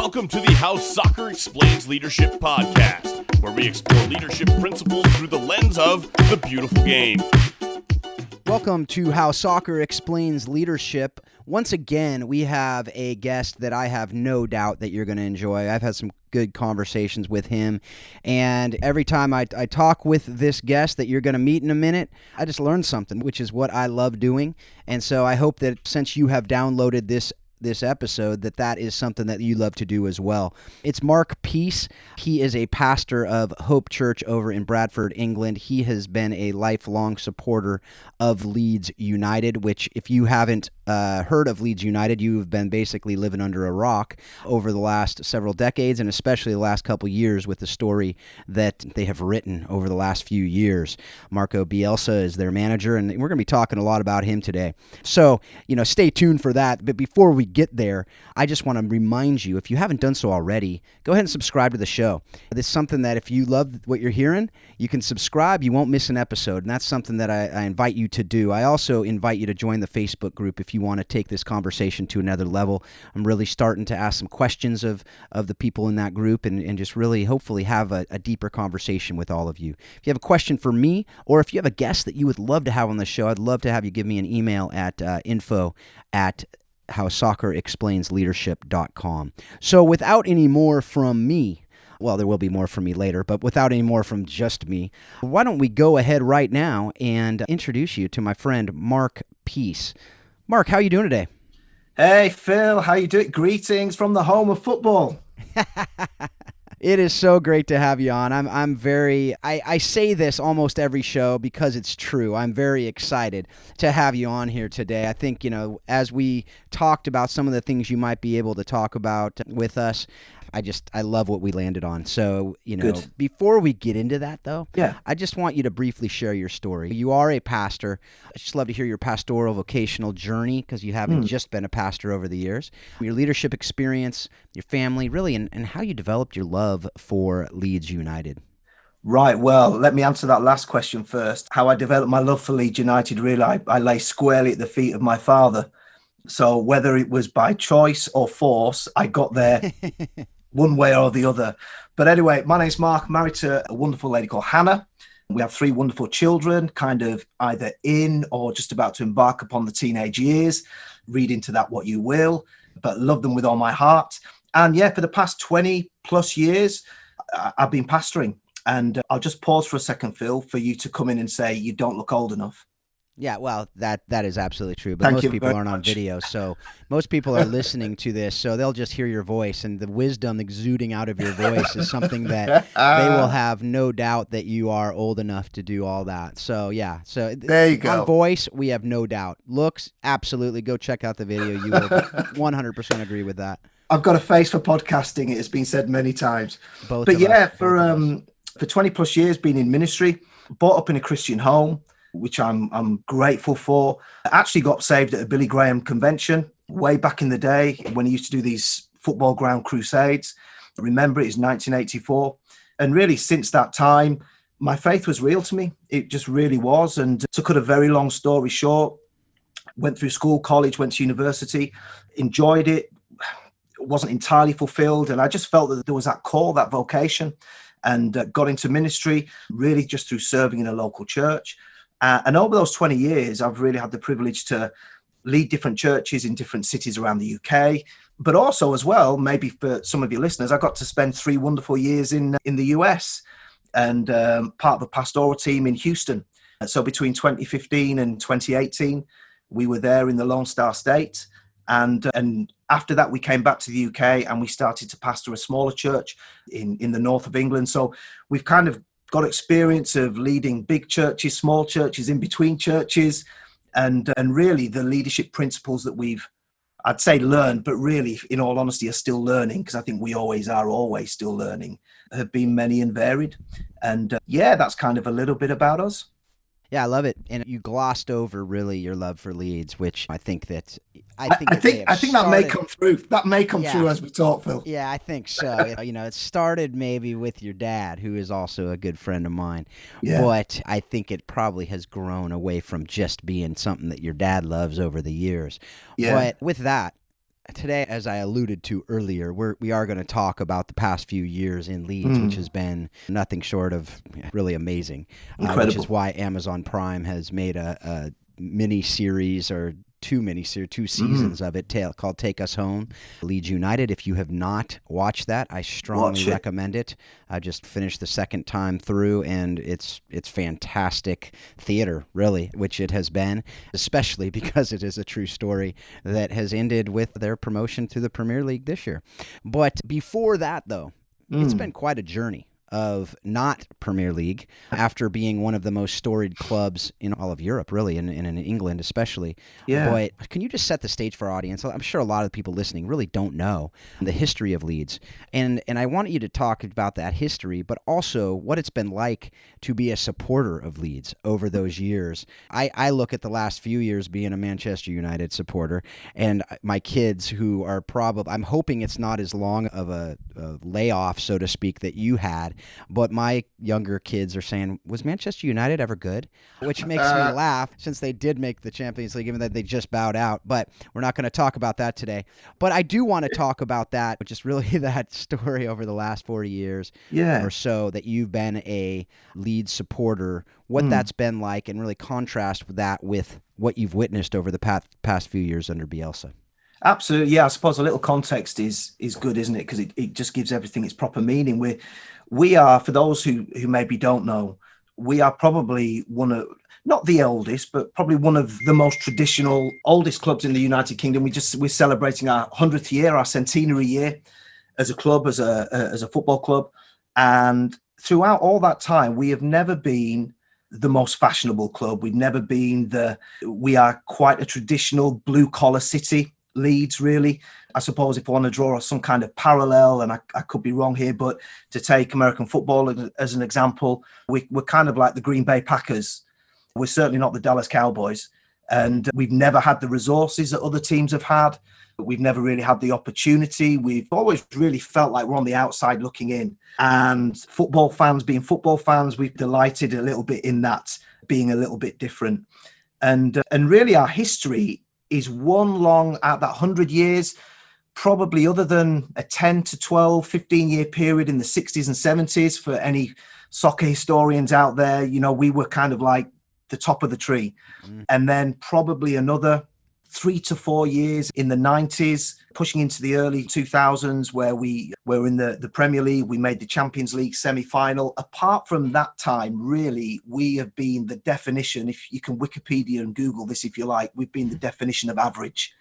Welcome to the How Soccer Explains Leadership podcast, where we explore leadership principles through the lens of the beautiful game. Welcome to How Soccer Explains Leadership. Once again, we have a guest that I have no doubt that you're going to enjoy. I've had some good conversations with him, and every time I talk with this guest that you're going to meet in a minute, I just learn something, which is what I love doing. And so I hope that since you have downloaded this episode, that is something that you love to do as well. It's Mark Pease. He is a pastor of Hope Church over in Bradford, England. He has been a lifelong supporter of Leeds United, which if you haven't heard of Leeds United, you've been basically living under a rock over the last several decades, and especially the last couple years with the story that they have written over the last few years. Marco Bielsa is their manager, and we're going to be talking a lot about him today. So, stay tuned for that. But before we get there, I just want to remind you, if you haven't done so already, go ahead and subscribe to the show. This is something that if you love what you're hearing, you can subscribe. You won't miss an episode, and that's something that I invite you to do. I also invite you to join the Facebook group if you want to take this conversation to another level. I'm really starting to ask some questions of the people in that group and just really hopefully have a deeper conversation with all of you. If you have a question for me, or if you have a guest that you would love to have on the show, I'd love to have you give me an email at info@howsoccerexplainsleadership.com. So without any more from me, well, there will be more from me later, but without any more from just me, why don't we go ahead right now and introduce you to my friend Mark Pease. Mark, how are you doing today? Hey, Phil, how you doing? Greetings from the home of football. It is so great to have you on. I say this almost every show because it's true. I'm very excited to have you on here today. I think, as we talked about some of the things you might be able to talk about with us, I love what we landed on. So, Good. Before we get into that, though, Yeah. I just want you to briefly share your story. You are a pastor. I just love to hear your pastoral vocational journey because you haven't just been a pastor over the years. Your leadership experience, your family, really, and how you developed your love for Leeds United. Right, well, let me answer that last question first. How I developed my love for Leeds United, really, I lay squarely at the feet of my father. So whether it was by choice or force, I got there one way or the other. But anyway, my name's Mark, married to a wonderful lady called Hannah. We have 3 wonderful children, kind of either in or just about to embark upon the teenage years. Read into that what you will, but love them with all my heart. And yeah, for the past 20 plus years, I've been pastoring. And I'll just pause for a second, Phil, for you to come in and say you don't look old enough. Yeah, well, that is absolutely true, but Thank most you people very aren't on much. video, so most people are listening to this, so they'll just hear your voice, and the wisdom exuding out of your voice is something that they will have no doubt that you are old enough to do all that. So, yeah. So There you go. On voice, we have no doubt. Looks, absolutely. Go check out the video. You will 100% agree with that. I've got a face for podcasting. It has been said many times. Both But of yeah, us, both of us. for 20 plus years, been in ministry, brought up in a Christian home, which I'm grateful for. I actually got saved at a Billy Graham convention way back in the day when he used to do these football ground crusades. I remember it was 1984. And really since that time, my faith was real to me. It just really was. And to cut a very long story short, went through school, college, went to university, enjoyed it, wasn't entirely fulfilled. And I just felt that there was that call, that vocation, and got into ministry really just through serving in a local church. And over those 20 years, I've really had the privilege to lead different churches in different cities around the UK, but also as well, maybe for some of your listeners, I got to spend 3 wonderful years in the US and part of a pastoral team in Houston. So between 2015 and 2018, we were there in the Lone Star State. And after that, we came back to the UK and we started to pastor a smaller church in the north of England. So we've kind of got experience of leading big churches, small churches, in between churches, and really the leadership principles that we've, I'd say, learned, but really, in all honesty, are still learning, because I think we always still learning, have been many and varied. And yeah, that's kind of a little bit about us. Yeah, I love it. And you glossed over really your love for Leeds, which I think that I think that may come through. That may come through as we talk, Phil. Yeah, I think so. It started maybe with your dad, who is also a good friend of mine. Yeah. But I think it probably has grown away from just being something that your dad loves over the years. Yeah. But with that, today, as I alluded to earlier, we are going to talk about the past few years in Leeds, which has been nothing short of really amazing. Incredible. Which is why Amazon Prime has made a mini series or two seasons of it called Take Us Home, Leeds United. If you have not watched that, I strongly recommend it. I just finished the second time through, and it's fantastic theater, really, which it has been, especially because it is a true story that has ended with their promotion to the Premier League this year. But before that, though, it's been quite a journey of not Premier League after being one of the most storied clubs in all of Europe, really, and in England especially. Yeah. But can you just set the stage for our audience? I'm sure a lot of the people listening really don't know the history of Leeds. And I want you to talk about that history, but also what it's been like to be a supporter of Leeds over those years. I look at the last few years being a Manchester United supporter, and my kids who are probably, I'm hoping it's not as long of a layoff, so to speak, that you had. But my younger kids are saying, was Manchester United ever good? Which makes me laugh, since they did make the Champions League, even though they just bowed out. But we're not going to talk about that today. But I do want to talk about that, which is really that story over the last 40 years or so that you've been a Leeds supporter, what that's been like, and really contrast that with what you've witnessed over the past few years under Bielsa. Absolutely. Yeah, I suppose a little context is good, isn't it? Because it just gives everything its proper meaning. We are, for those who maybe don't know, we are probably one of, not the eldest, but probably one of the most traditional, oldest clubs in the United Kingdom. We're celebrating our 100th year, our centenary year as a club, as a football club. And throughout all that time, we have never been the most fashionable club. We've never been we are quite a traditional blue collar city. Leeds, really. I suppose if I want to draw some kind of parallel, and I could be wrong here, but to take American football as an example, we're kind of like the Green Bay Packers. We're certainly not the Dallas Cowboys. And we've never had the resources that other teams have had. We've never really had the opportunity. We've always really felt like we're on the outside looking in. And football fans, being football fans, we've delighted a little bit in that, being a little bit different. And really our history is one long, at that 100 years, probably other than a 10 to 12, 15-year period in the 60s and 70s, for any soccer historians out there, we were kind of like the top of the tree. And then probably another 3 to 4 years in the 90s, pushing into the early 2000s, where we were in the Premier League. We made the Champions League semi-final. Apart from that time, really, we have been the definition, if you can Wikipedia and Google this if you like, we've been the definition of average.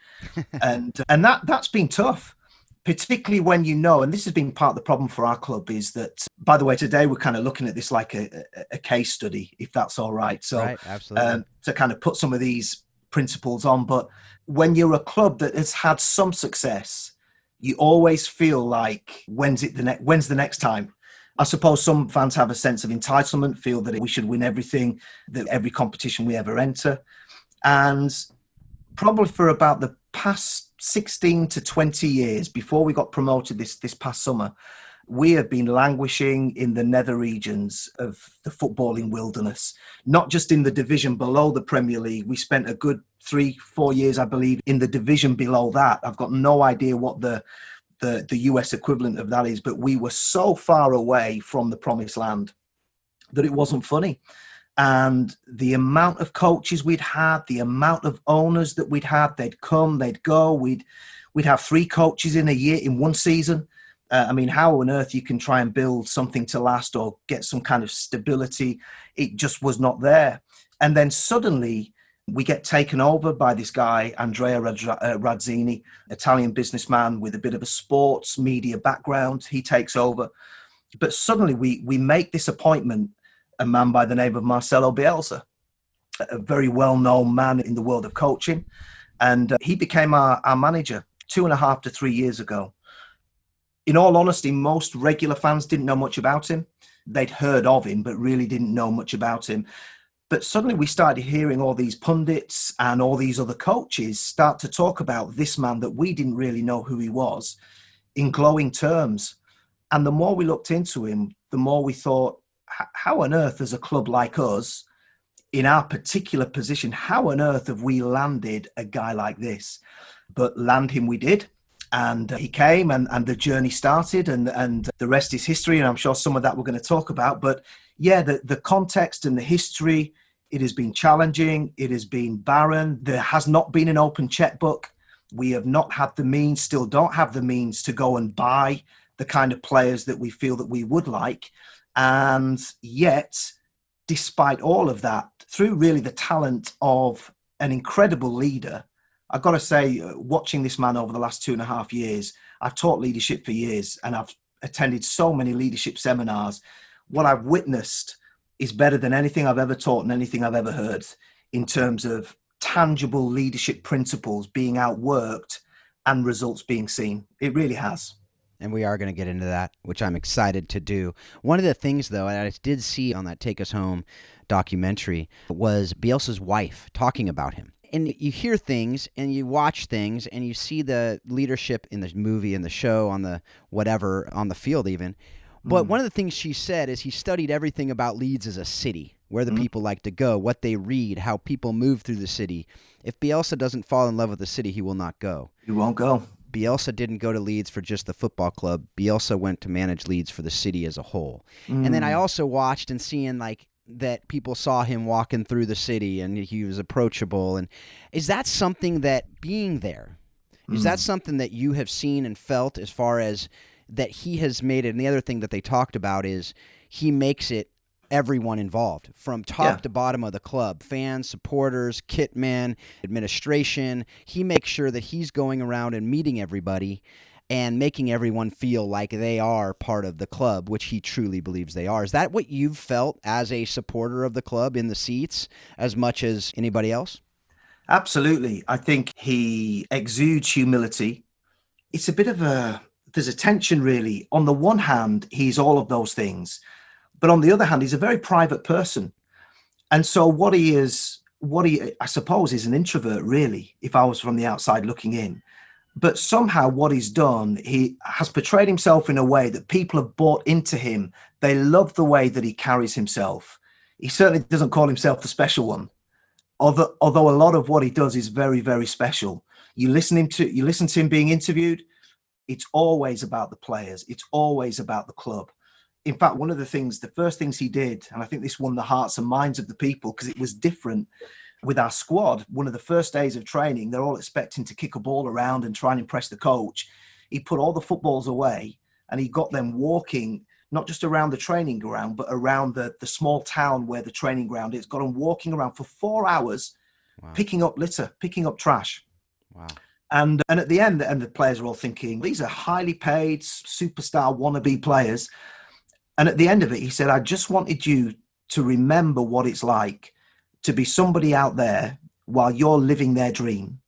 and that's been tough, particularly when and this has been part of the problem for our club, is that, by the way, today we're kind of looking at this like a case study, if that's all right. So right, absolutely. To kind of put some of these principles on. But when you're a club that has had some success, you always feel like, when's the next time? I suppose some fans have a sense of entitlement, feel that we should win everything, that every competition we ever enter. And probably for about the past 16 to 20 years, before we got promoted this past summer, we have been languishing in the nether regions of the footballing wilderness, not just in the division below the Premier League. We spent a good 3-4 years, I believe, in the division below that. I've got no idea what the US equivalent of that is, but we were so far away from the promised land that it wasn't funny. And the amount of coaches we'd had, the amount of owners that we'd had, they'd come, they'd go. We'd have 3 coaches in a year, in one season. I mean, how on earth you can try and build something to last or get some kind of stability? It just was not there. And then suddenly we get taken over by this guy, Andrea Radzini, Italian businessman with a bit of a sports media background. He takes over. But suddenly we make this appointment, a man by the name of Marco Bielsa, a very well-known man in the world of coaching. And he became our manager 2.5 to 3 years ago. In all honesty, most regular fans didn't know much about him. They'd heard of him, but really didn't know much about him. But suddenly we started hearing all these pundits and all these other coaches start to talk about this man that we didn't really know who he was in glowing terms. And the more we looked into him, the more we thought, how on earth, as a club like us, in our particular position, how on earth have we landed a guy like this? But land him we did. And he came and the journey started and the rest is history. And I'm sure some of that we're going to talk about. But yeah, the context and the history, it has been challenging. It has been barren. There has not been an open checkbook. We have not had the means, still don't have the means to go and buy the kind of players that we feel that we would like. And yet, despite all of that, through really the talent of an incredible leader, I've got to say, watching this man over the last 2.5 years, I've taught leadership for years and I've attended so many leadership seminars. What I've witnessed is better than anything I've ever taught and anything I've ever heard in terms of tangible leadership principles being outworked and results being seen. It really has. And we are going to get into that, which I'm excited to do. One of the things, though, I did see on that Take Us Home documentary was Bielsa's wife talking about him. And you hear things and you watch things and you see the leadership in the movie and the show on the whatever, on the field even. But one of the things she said is he studied everything about Leeds as a city, where the people like to go, what they read, how people move through the city. If Bielsa doesn't fall in love with the city, he will not go. He won't go. Bielsa didn't go to Leeds for just the football club. Bielsa went to manage Leeds for the city as a whole. And then I also watched and seeing like that people saw him walking through the city and he was approachable. And is that something that being there, is that something that you have seen and felt as far as that he has made it? And the other thing that they talked about is he makes it everyone involved from top to bottom of the club, fans, supporters, kit men, administration. He makes sure that he's going around and meeting everybody and making everyone feel like they are part of the club, which he truly believes they are. Is that what you've felt as a supporter of the club in the seats as much as anybody else? Absolutely. I think he exudes humility. It's a bit of there's a tension really. On the one hand, he's all of those things. But on the other hand, he's a very private person. And so what he I suppose, is an introvert, really, if I was from the outside looking in. But somehow what he's done, he has portrayed himself in a way that people have bought into him. They love the way that he carries himself. He certainly doesn't call himself the special one, although a lot of what he does is very, very special. You listen to him being interviewed, it's always about the players. It's always about the club. In fact, one of the first things he did, and I think this won the hearts and minds of the people because it was different with our squad. One of the first days of training, they're all expecting to kick a ball around and try and impress the coach. He put all the footballs away and he got them walking, not just around the training ground, but around the small town where the training ground is. Got them walking around for 4 hours, picking up litter, picking up trash. Wow. And at the end, the players are all thinking, these are highly paid superstar wannabe players. And at the end of it, he said, I just wanted you to remember what it's like to be somebody out there while you're living their dream,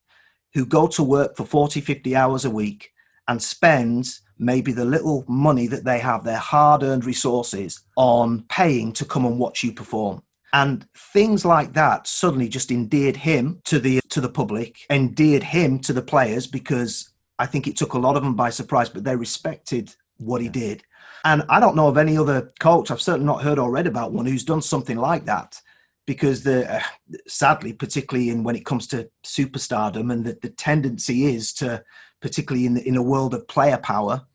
who go to work for 40, 50 hours a week and spend maybe the little money that they have, their hard-earned resources, on paying to come and watch you perform. And things like that suddenly just endeared him to the public, endeared him to the players, because I think it took a lot of them by surprise, but they respected what he did. And I don't know of any other coach, I've certainly not heard or read about one who's done something like that, because sadly, particularly when it comes to superstardom, and the tendency is to, particularly in a world of player power,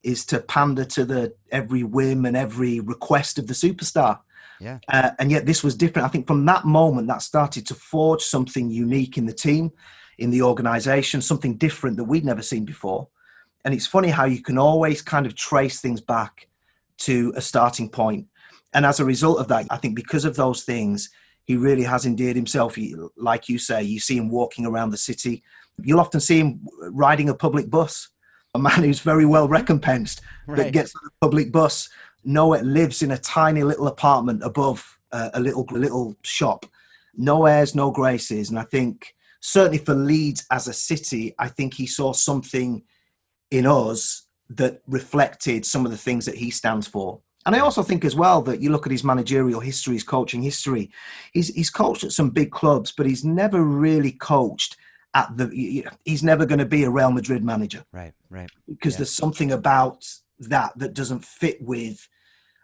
is to pander to every whim and every request of the superstar. Yeah. And yet this was different. I think from that moment, that started to forge something unique in the team, in the organization, something different that we'd never seen before. And it's funny how you can always kind of trace things back to a starting point. And as a result of that, I think because of those things, he really has endeared himself. Like you say, you see him walking around the city. You'll often see him riding a public bus, a man who's very well recompensed, that gets on a public bus. Noah lives in a tiny little apartment above a little shop. No airs, no graces. And I think certainly for Leeds as a city, I think he saw something in us that reflected some of the things that he stands for. And I also think as well that you look at his managerial history, his coaching history, he's coached at some big clubs, but he's never really coached at he's never going to be a Real Madrid manager. Right. Because there's something about that doesn't fit with,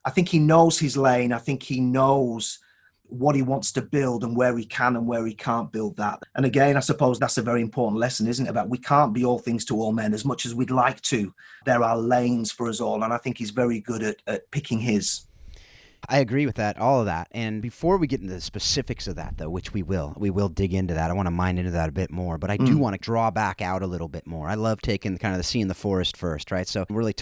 I think he knows his lane. I think he knows what he wants to build and where he can and where he can't build that. And again, I suppose that's a very important lesson, isn't it? About we can't be all things to all men as much as we'd like to. There are lanes for us all. And I think he's very good at picking his. I agree with that, all of that. And before we get into the specifics of that, though, which we will dig into that. I want to mine into that a bit more, but I do want to draw back out a little bit more. I love taking kind of the seeing the forest first, right? So really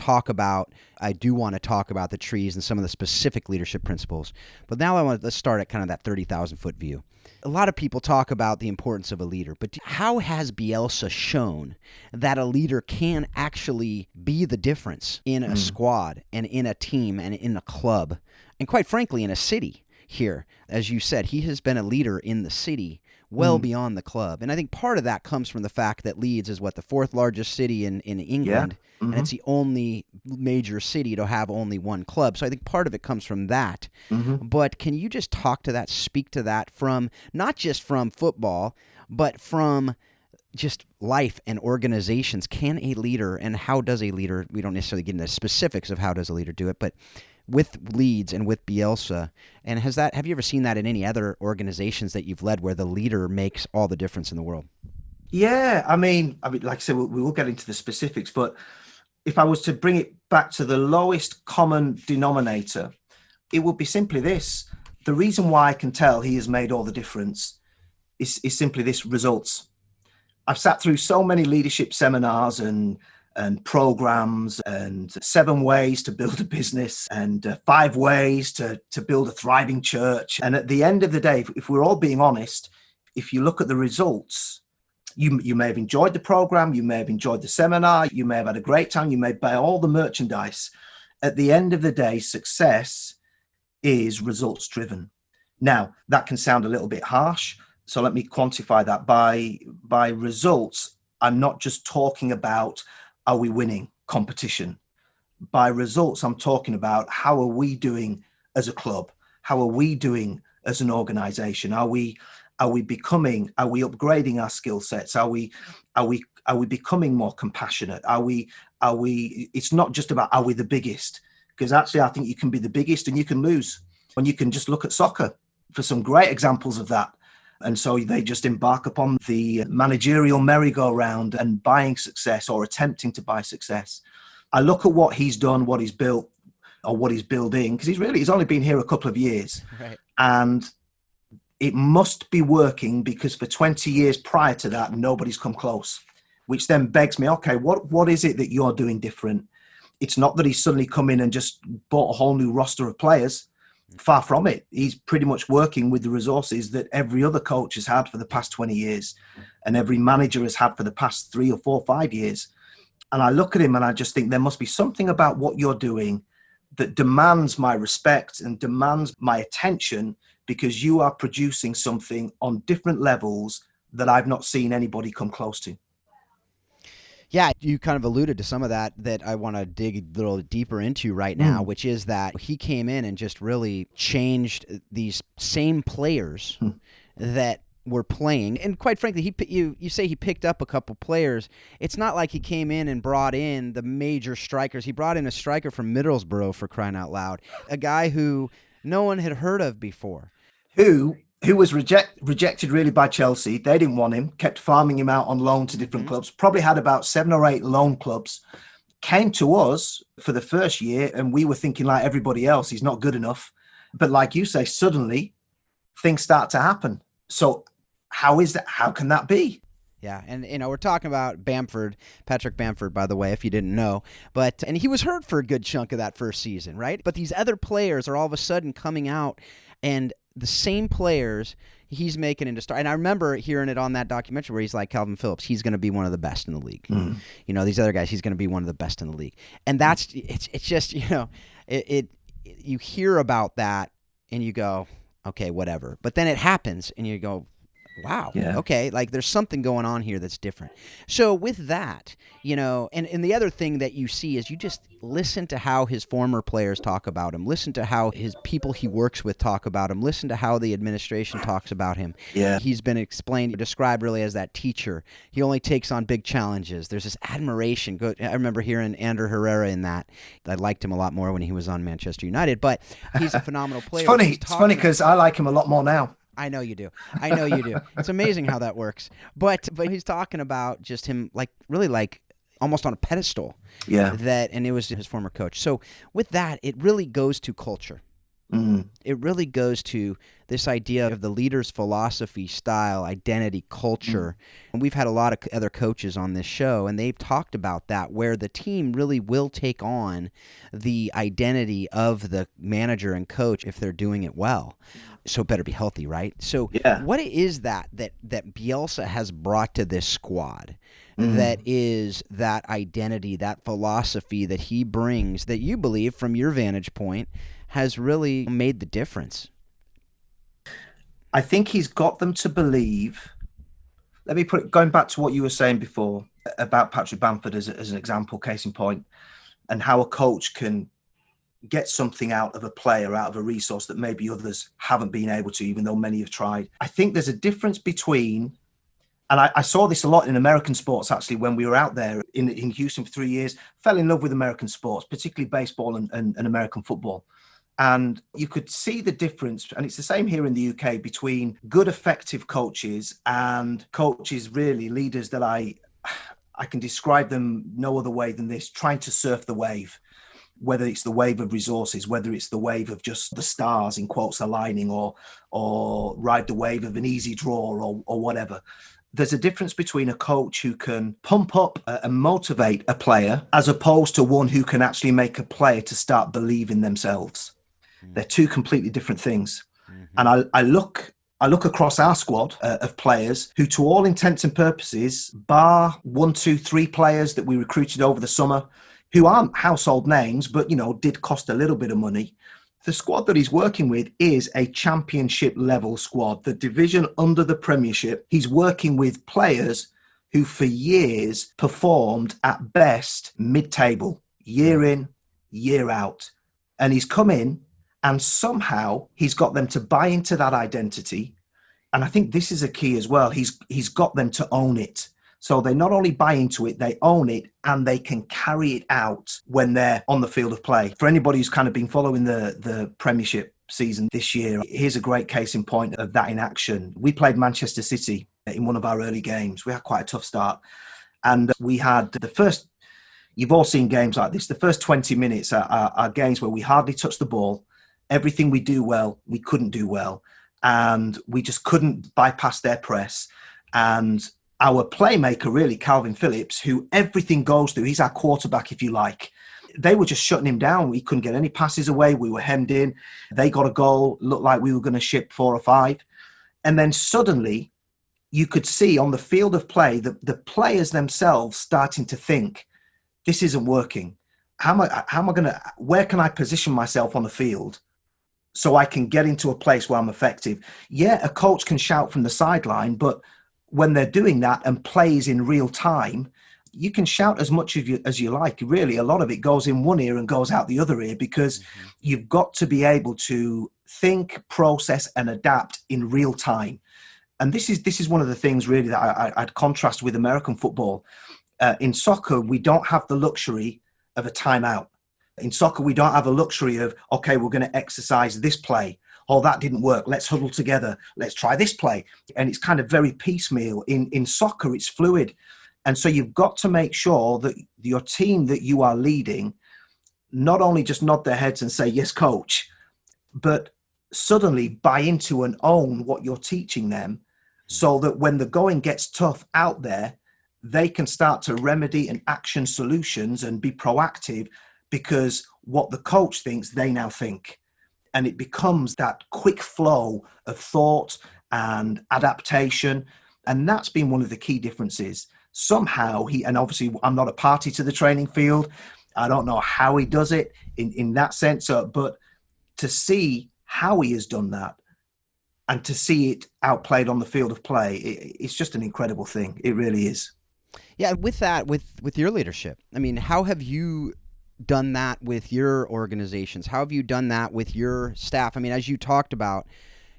I do want to talk about the trees and some of the specific leadership principles. But now let's start at kind of that 30,000-foot view. A lot of people talk about the importance of a leader, but how has Bielsa shown that a leader can actually be the difference in a squad and in a team and in a club and, quite frankly, in a city here? As you said, he has been a leader in the city well beyond the club. And I think part of that comes from the fact that Leeds is the fourth largest city in England, and it's the only major city to have only one club. So I think part of it comes from that. But can you just talk to that, speak to that from not just from football, but from just life and organizations? Can a leader, and how does a leader, we don't necessarily get into specifics of how does a leader do it, but with Leeds and with Bielsa, and have you ever seen that in any other organizations that you've led where the leader makes all the difference in the world? Yeah, I mean, like I said, we will get into the specifics, but if I was to bring it back to the lowest common denominator, it would be simply this. The reason why I can tell he has made all the difference is simply this: results. I've sat through so many leadership seminars and programs and 7 ways to build a business and 5 ways to build a thriving church. And at the end of the day, if we're all being honest, if you look at the results, you may have enjoyed the program, you may have enjoyed the seminar, you may have had a great time, you may buy all the merchandise. At the end of the day, success is results driven. Now, that can sound a little bit harsh, so let me quantify that. By results, I'm not just talking about, are we winning competition? By results, I'm talking about, how are we doing as a club? How are we doing as an organization? Are we upgrading our skill sets? Are we becoming more compassionate? It's not just about, are we the biggest? Because actually, I think you can be the biggest and you can lose. And you can just look at soccer for some great examples of that. And so they just embark upon the managerial merry-go-round and buying success or attempting to buy success. I look at what he's done, what he's built, or what he's building, because he's only been here a couple of years. Right. And it must be working, because for 20 years prior to that, nobody's come close, which then begs me, okay, what is it that you're doing different? It's not that he's suddenly come in and just bought a whole new roster of players. Far from it. He's pretty much working with the resources that every other coach has had for the past 20 years and every manager has had for the past 3 or 4 or 5 years. And I look at him and I just think there must be something about what you're doing that demands my respect and demands my attention, because you are producing something on different levels that I've not seen anybody come close to. Yeah, you kind of alluded to some of that I want to dig a little deeper into right now, which is that he came in and just really changed these same players that were playing. And quite frankly, you say he picked up a couple players. It's not like he came in and brought in the major strikers. He brought in a striker from Middlesbrough, for crying out loud, a guy who no one had heard of before. Who was rejected really by Chelsea. They didn't want him, kept farming him out on loan to different clubs, probably had about 7 or 8 loan clubs, came to us for the first year, and we were thinking like everybody else, he's not good enough. But like you say, suddenly things start to happen. So how is that? How can that be? Yeah, and we're talking about Patrick Bamford, by the way, if you didn't know. And he was hurt for a good chunk of that first season, right? But these other players are all of a sudden coming out, and the same players he's making into star. And I remember hearing it on that documentary where he's like, Calvin Phillips, he's going to be one of the best in the league. These other guys, he's going to be one of the best in the league. And it's just, you hear about that and you go, okay, whatever. But then it happens and you go, Wow. Yeah. Okay. Like there's something going on here that's different. So with that, and the other thing that you see is you just listen to how his former players talk about him, listen to how his people he works with talk about him, listen to how the administration talks about him. Yeah. He's been described really as that teacher. He only takes on big challenges. There's this admiration. I remember hearing Ander Herrera in that. I liked him a lot more when he was on Manchester United, but he's a phenomenal player. It's funny because I like him a lot more now. I know you do. It's amazing how that works. But he's talking about just him really almost on a pedestal. Yeah. And it was his former coach. So with that, it really goes to culture. It really goes to this idea of the leader's philosophy, style, identity, culture. And we've had a lot of other coaches on this show, and they've talked about that, where the team really will take on the identity of the manager and coach if they're doing it well. So it better be healthy, right? So what is that Bielsa has brought to this squad that is that identity, that philosophy that he brings, that you believe from your vantage point has really made the difference? I think he's got them to believe. Let me going back to what you were saying before about Patrick Bamford as an example, case in point, and how a coach can get something out of a player, out of a resource that maybe others haven't been able to, even though many have tried. I think there's a difference between, and I saw this a lot in American sports, actually, when we were out there in Houston for 3 years, fell in love with American sports, particularly baseball and American football. And you could see the difference, and it's the same here in the UK, between good, effective coaches and coaches, really leaders that I can describe them no other way than this, trying to surf the wave, whether it's the wave of resources, whether it's the wave of just the stars in quotes aligning, or ride the wave of an easy draw or whatever. There's a difference between a coach who can pump up and motivate a player as opposed to one who can actually make a player to start believing themselves. They're two completely different things. And I look across our squad of players who, to all intents and purposes, bar 1, 2, 3 players that we recruited over the summer who aren't household names, but, did cost a little bit of money. The squad that he's working with is a championship level squad, the division under the Premiership. He's working with players who for years performed at best mid-table, year in, year out. And he's come in and somehow he's got them to buy into that identity. And I think this is a key as well. He's got them to own it. So they not only buy into it, they own it, and they can carry it out when they're on the field of play. For anybody who's kind of been following the Premiership season this year, here's a great case in point of that in action. We played Manchester City in one of our early games. We had quite a tough start. And we had the first, you've all seen games like this, the first 20 minutes are games where we hardly touch the ball. Everything we do well, we couldn't do well. And we just couldn't bypass their press. And our playmaker, really, Calvin Phillips, who everything goes through, he's our quarterback, if you like. They were just shutting him down. We couldn't get any passes away. We were hemmed in. They got a goal, looked like we were going to ship 4 or 5. And then suddenly, you could see on the field of play, the players themselves starting to think, this isn't working. Where can I position myself on the field so I can get into a place where I'm effective? Yeah, a coach can shout from the sideline, but when they're doing that and plays in real time, you can shout as much as you like. Really, a lot of it goes in one ear and goes out the other ear, because you've got to be able to think, process, and adapt in real time. And this is one of the things really that I'd contrast with American football. In soccer, we don't have the luxury of a timeout. In soccer, we don't have a luxury of, okay, we're going to exercise this play. Oh, that didn't work. Let's huddle together. Let's try this play. And it's kind of very piecemeal. In soccer, it's fluid. And so you've got to make sure that your team that you are leading not only just nod their heads and say, yes, coach, but suddenly buy into and own what you're teaching them, so that when the going gets tough out there, they can start to remedy and action solutions and be proactive, because what the coach thinks, they now think. And it becomes that quick flow of thought and adaptation. And that's been one of the key differences. Somehow and obviously I'm not a party to the training field. I don't know how he does it in that sense, but to see how he has done that and to see it outplayed on the field of play, it's just an incredible thing. It really is. Yeah, with that, with your leadership, I mean, how have you done that with your organizations? How have you done that with your staff? I mean, as you talked about,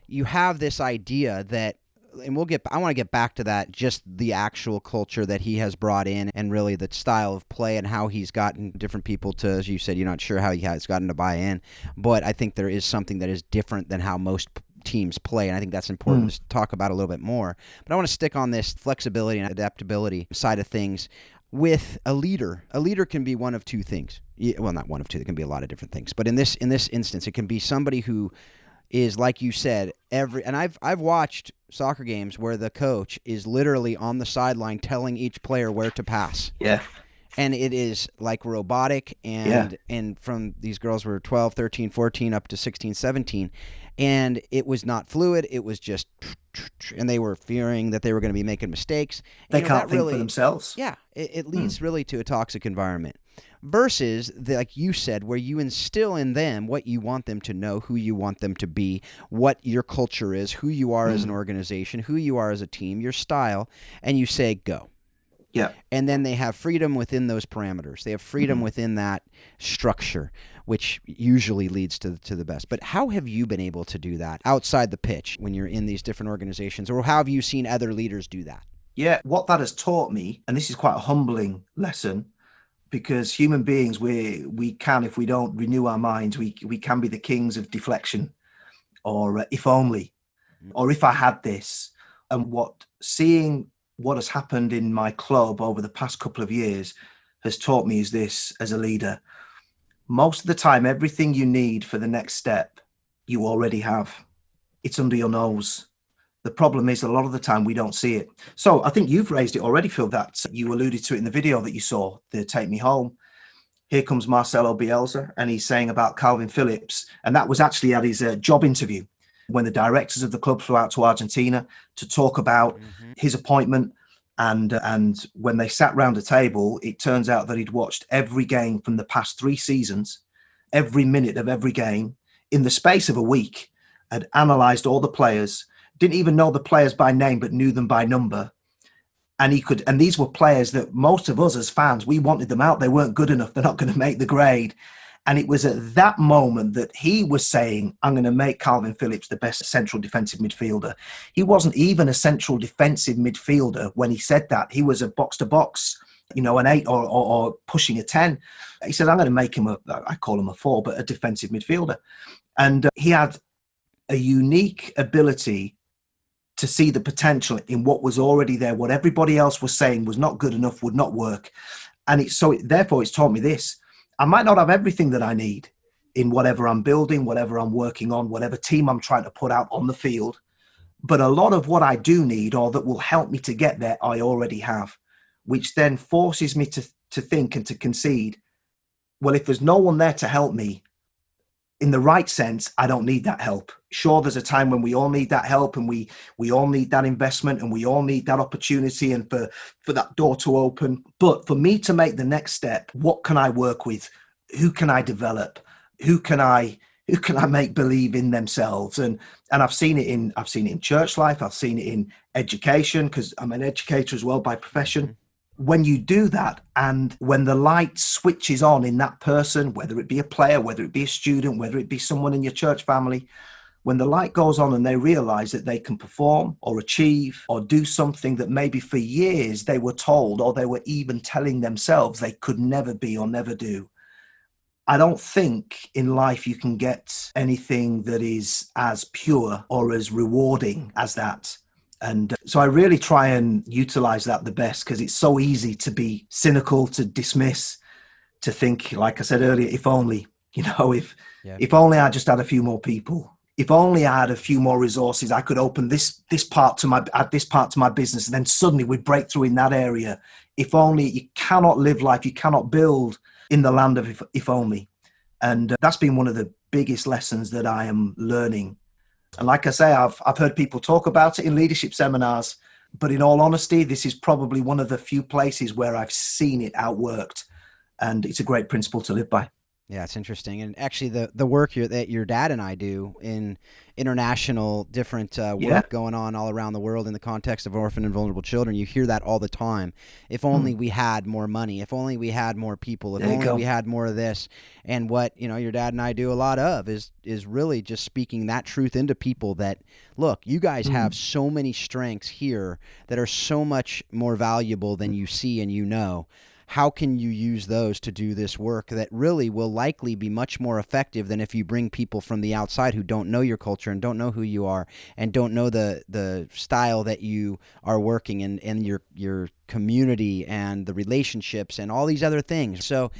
you have this idea that, and I want to get back to that, just the actual culture that he has brought in and really the style of play and how he's gotten different people to, as you said, you're not sure how he has gotten to buy in, but I think there is something that is different than how most teams play, and I think that's important to talk about a little bit more. But I want to stick on this flexibility and adaptability side of things. With a leader can be one of two things. Well, not one of two. There can be a lot of different things. But in this instance, it can be somebody who is, like you said, and I've watched soccer games where the coach is literally on the sideline telling each player where to pass. Yeah. And it is like robotic, and from these girls were 12, 13, 14 up to 16, 17, and it was not fluid. It was just, and they were fearing that they were going to be making mistakes. They can't think for themselves. Yeah, it leads really to a toxic environment. Versus, like you said, where you instill in them what you want them to know, who you want them to be, what your culture is, who you are as an organization, who you are as a team, your style, and you say, go. Yeah. And then they have freedom within those parameters. They have freedom within that structure, which usually leads to the best. But how have you been able to do that outside the pitch when you're in these different organizations, or how have you seen other leaders do that? Yeah, what that has taught me, and this is quite a humbling lesson, because human beings, we can, if we don't renew our minds, we can be the kings of deflection, or if only, or if I had this. And seeing what has happened in my club over the past couple of years has taught me is this: as a leader, most of the time, everything you need for the next step, you already have. It's under your nose. The problem is, a lot of the time we don't see it. So I think you've raised it already, Phil, that you alluded to it in the video that you saw, the Take Me Home. Here comes Marco Bielsa, and he's saying about Calvin Phillips. And that was actually at his job interview when the directors of the club flew out to Argentina to talk about his appointment. And when they sat round a table, it turns out that he'd watched every game from the past 3 seasons, every minute of every game in the space of a week, had analysed all the players, didn't even know the players by name, but knew them by number. And these were players that most of us as fans, we wanted them out. They weren't good enough. They're not going to make the grade. And it was at that moment that he was saying, I'm going to make Calvin Phillips the best central defensive midfielder. He wasn't even a central defensive midfielder when he said that. He was a box-to-box, an 8 or pushing a 10. He said, I'm going to make him I call him a 4, but a defensive midfielder. And he had a unique ability to see the potential in what was already there. What everybody else was saying was not good enough, would not work. And therefore it's taught me this: I might not have everything that I need in whatever I'm building, whatever I'm working on, whatever team I'm trying to put out on the field. But a lot of what I do need, or that will help me to get there, I already have, which then forces me to think and to concede, well, if there's no one there to help me, in the right sense, I don't need that help. Sure, there's a time when we all need that help, and we all need that investment, and we all need that opportunity, and for that door to open. But for me to make the next step, what can I work with? Who can I develop? Who can I make believe in themselves? And I've seen it in church life. I've seen it in education, because I'm an educator as well by profession. When you do that, and when the light switches on in that person, whether it be a player, whether it be a student, whether it be someone in your church family, when the light goes on and they realize that they can perform or achieve or do something that maybe for years they were told, or they were even telling themselves they could never be or never do. I don't think in life you can get anything that is as pure or as rewarding as that. And so I really try and utilize that the best, because it's so easy to be cynical, to dismiss, to think, like I said earlier, if only, if only I just had a few more people, if only I had a few more resources, I could open this part to my business, and then suddenly we'd break through in that area. If only. You cannot live life, you cannot build in the land of if only. And that's been one of the biggest lessons that I am learning. And like I say, I've heard people talk about it in leadership seminars, but in all honesty, this is probably one of the few places where I've seen it outworked, and it's a great principle to live by. Yeah, it's interesting. And actually, the work that your dad and I do in international different Yeah. work going on all around the world in the context of orphan and vulnerable children, you hear that all the time. If only we had more money, if only we had more people, if There you only we go. had more of this. And what, your dad and I do a lot of is really just speaking that truth into people that, look, you guys have so many strengths here that are so much more valuable than you see and how can you use those to do this work that really will likely be much more effective than if you bring people from the outside who don't know your culture and don't know who you are and don't know the style that you are working in and your community and the relationships and all these other things. So,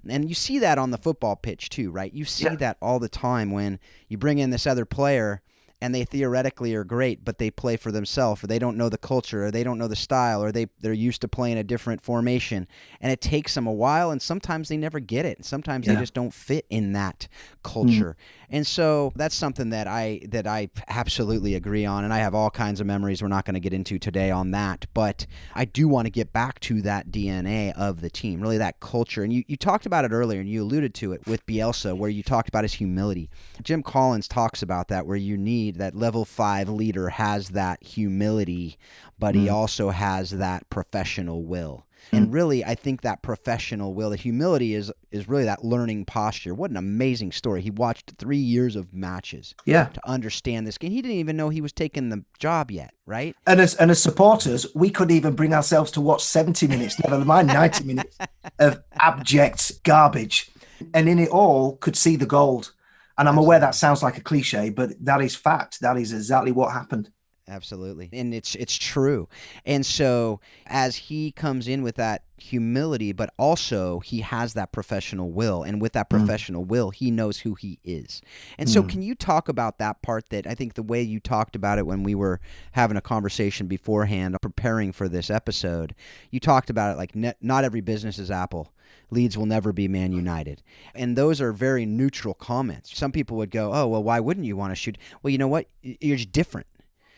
and you see that on the football pitch too, right? You see that all the time when you bring in this other player and they theoretically are great, but they play for themselves, or they don't know the culture, or they don't know the style, or they're used to playing a different formation, and it takes them a while, and sometimes they never get it, and sometimes they just don't fit in that culture. And so that's something that I absolutely agree on, and I have all kinds of memories we're not going to get into today on that, but I do want to get back to that DNA of the team, really that culture. And you talked about it earlier, and you alluded to it with Bielsa, where you talked about his humility. Jim Collins talks about that, where you need that level 5 leader has that humility, but he also has that professional will. And really, I think that professional will, the humility is really that learning posture. What an amazing story. He watched 3 years of matches to understand this game. He didn't even know he was taking the job yet, right? And as supporters, we couldn't even bring ourselves to watch 70 minutes, never mind 90 minutes of abject garbage. And in it all, could see the gold. And I'm aware that sounds like a cliche, but that is fact. That is exactly what happened. Absolutely. And it's true. And so as he comes in with that humility, but also he has that professional will. And with that professional will, he knows who he is. And so can you talk about that part? That I think the way you talked about it when we were having a conversation beforehand, preparing for this episode, you talked about it like not every business is Apple. Leeds will never be Man United. And those are very neutral comments. Some people would go, oh, well, why wouldn't you want to shoot? Well, you know what? You're just different.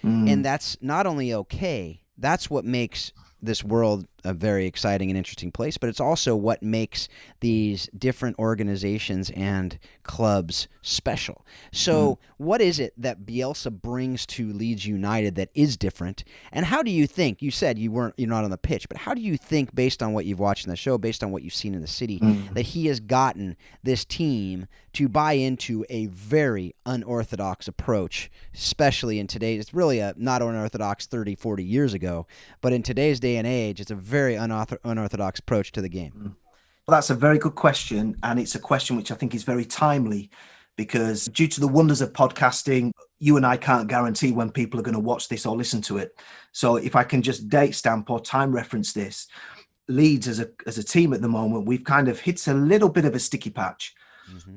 And that's not only okay, that's what makes this world a very exciting and interesting place, but it's also what makes these different organizations and clubs special. So what is it that Bielsa brings to Leeds United that is different? And how do you think, you said you're not on the pitch, but how do you think, based on what you've watched in the show, based on what you've seen in the city, that he has gotten this team to buy into a very unorthodox approach, especially in today's, it's really a not unorthodox 30, 40 years ago, but in today's day and age, it's a very unorthodox approach to the game. Well, that's a very good question. And it's a question which I think is very timely, because due to the wonders of podcasting, you and I can't guarantee when people are going to watch this or listen to it. So if I can just date stamp or time reference this, Leeds as a team at the moment, we've kind of hit a little bit of a sticky patch.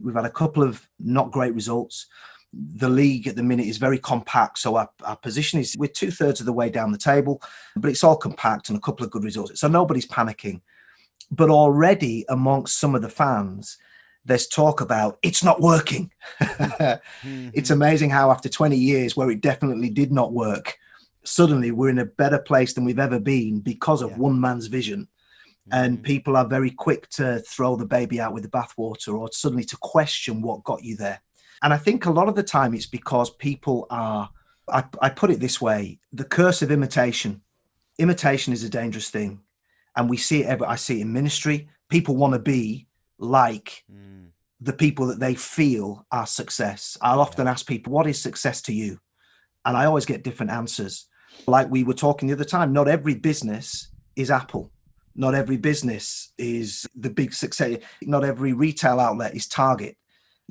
We've had a couple of not great results. The league at the minute is very compact. So our position is, we're 2/3 of the way down the table, but it's all compact and a couple of good results. So nobody's panicking. But already amongst some of the fans, there's talk about it's not working. It's amazing how after 20 years where it definitely did not work, suddenly we're in a better place than we've ever been because of one man's vision. And people are very quick to throw the baby out with the bathwater, or suddenly to question what got you there. And I think a lot of the time it's because people are, I put it this way, the curse of imitation. Imitation is a dangerous thing. And we see it, I see it in ministry. People want to be like the people that they feel are success. I'll often ask people, what is success to you? And I always get different answers. Like we were talking the other time, not every business is Apple. Not every business is the big success. Not every retail outlet is Target.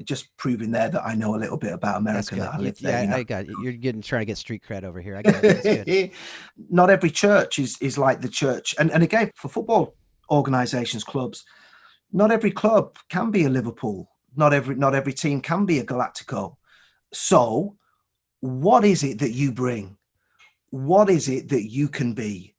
Just proving there that I know a little bit about America. That I live there. I got it. You're trying to get street cred over here. I got it. That's good. Not every church is like the church. And again, for football organizations, clubs, not every club can be a Liverpool. Not every team can be a Galactico. So what is it that you bring? What is it that you can be?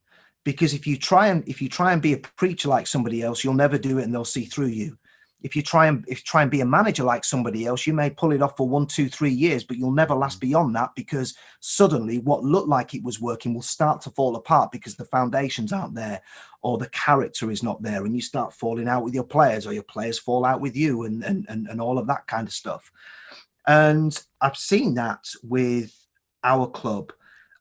Because if you try and be a preacher like somebody else, you'll never do it and they'll see through you. If you try and be a manager like somebody else, you may pull it off for 1, 2, 3 years, but you'll never last beyond that, because suddenly what looked like it was working will start to fall apart because the foundations aren't there, or the character is not there, and you start falling out with your players, or your players fall out with you, and all of that kind of stuff. And I've seen that with our club.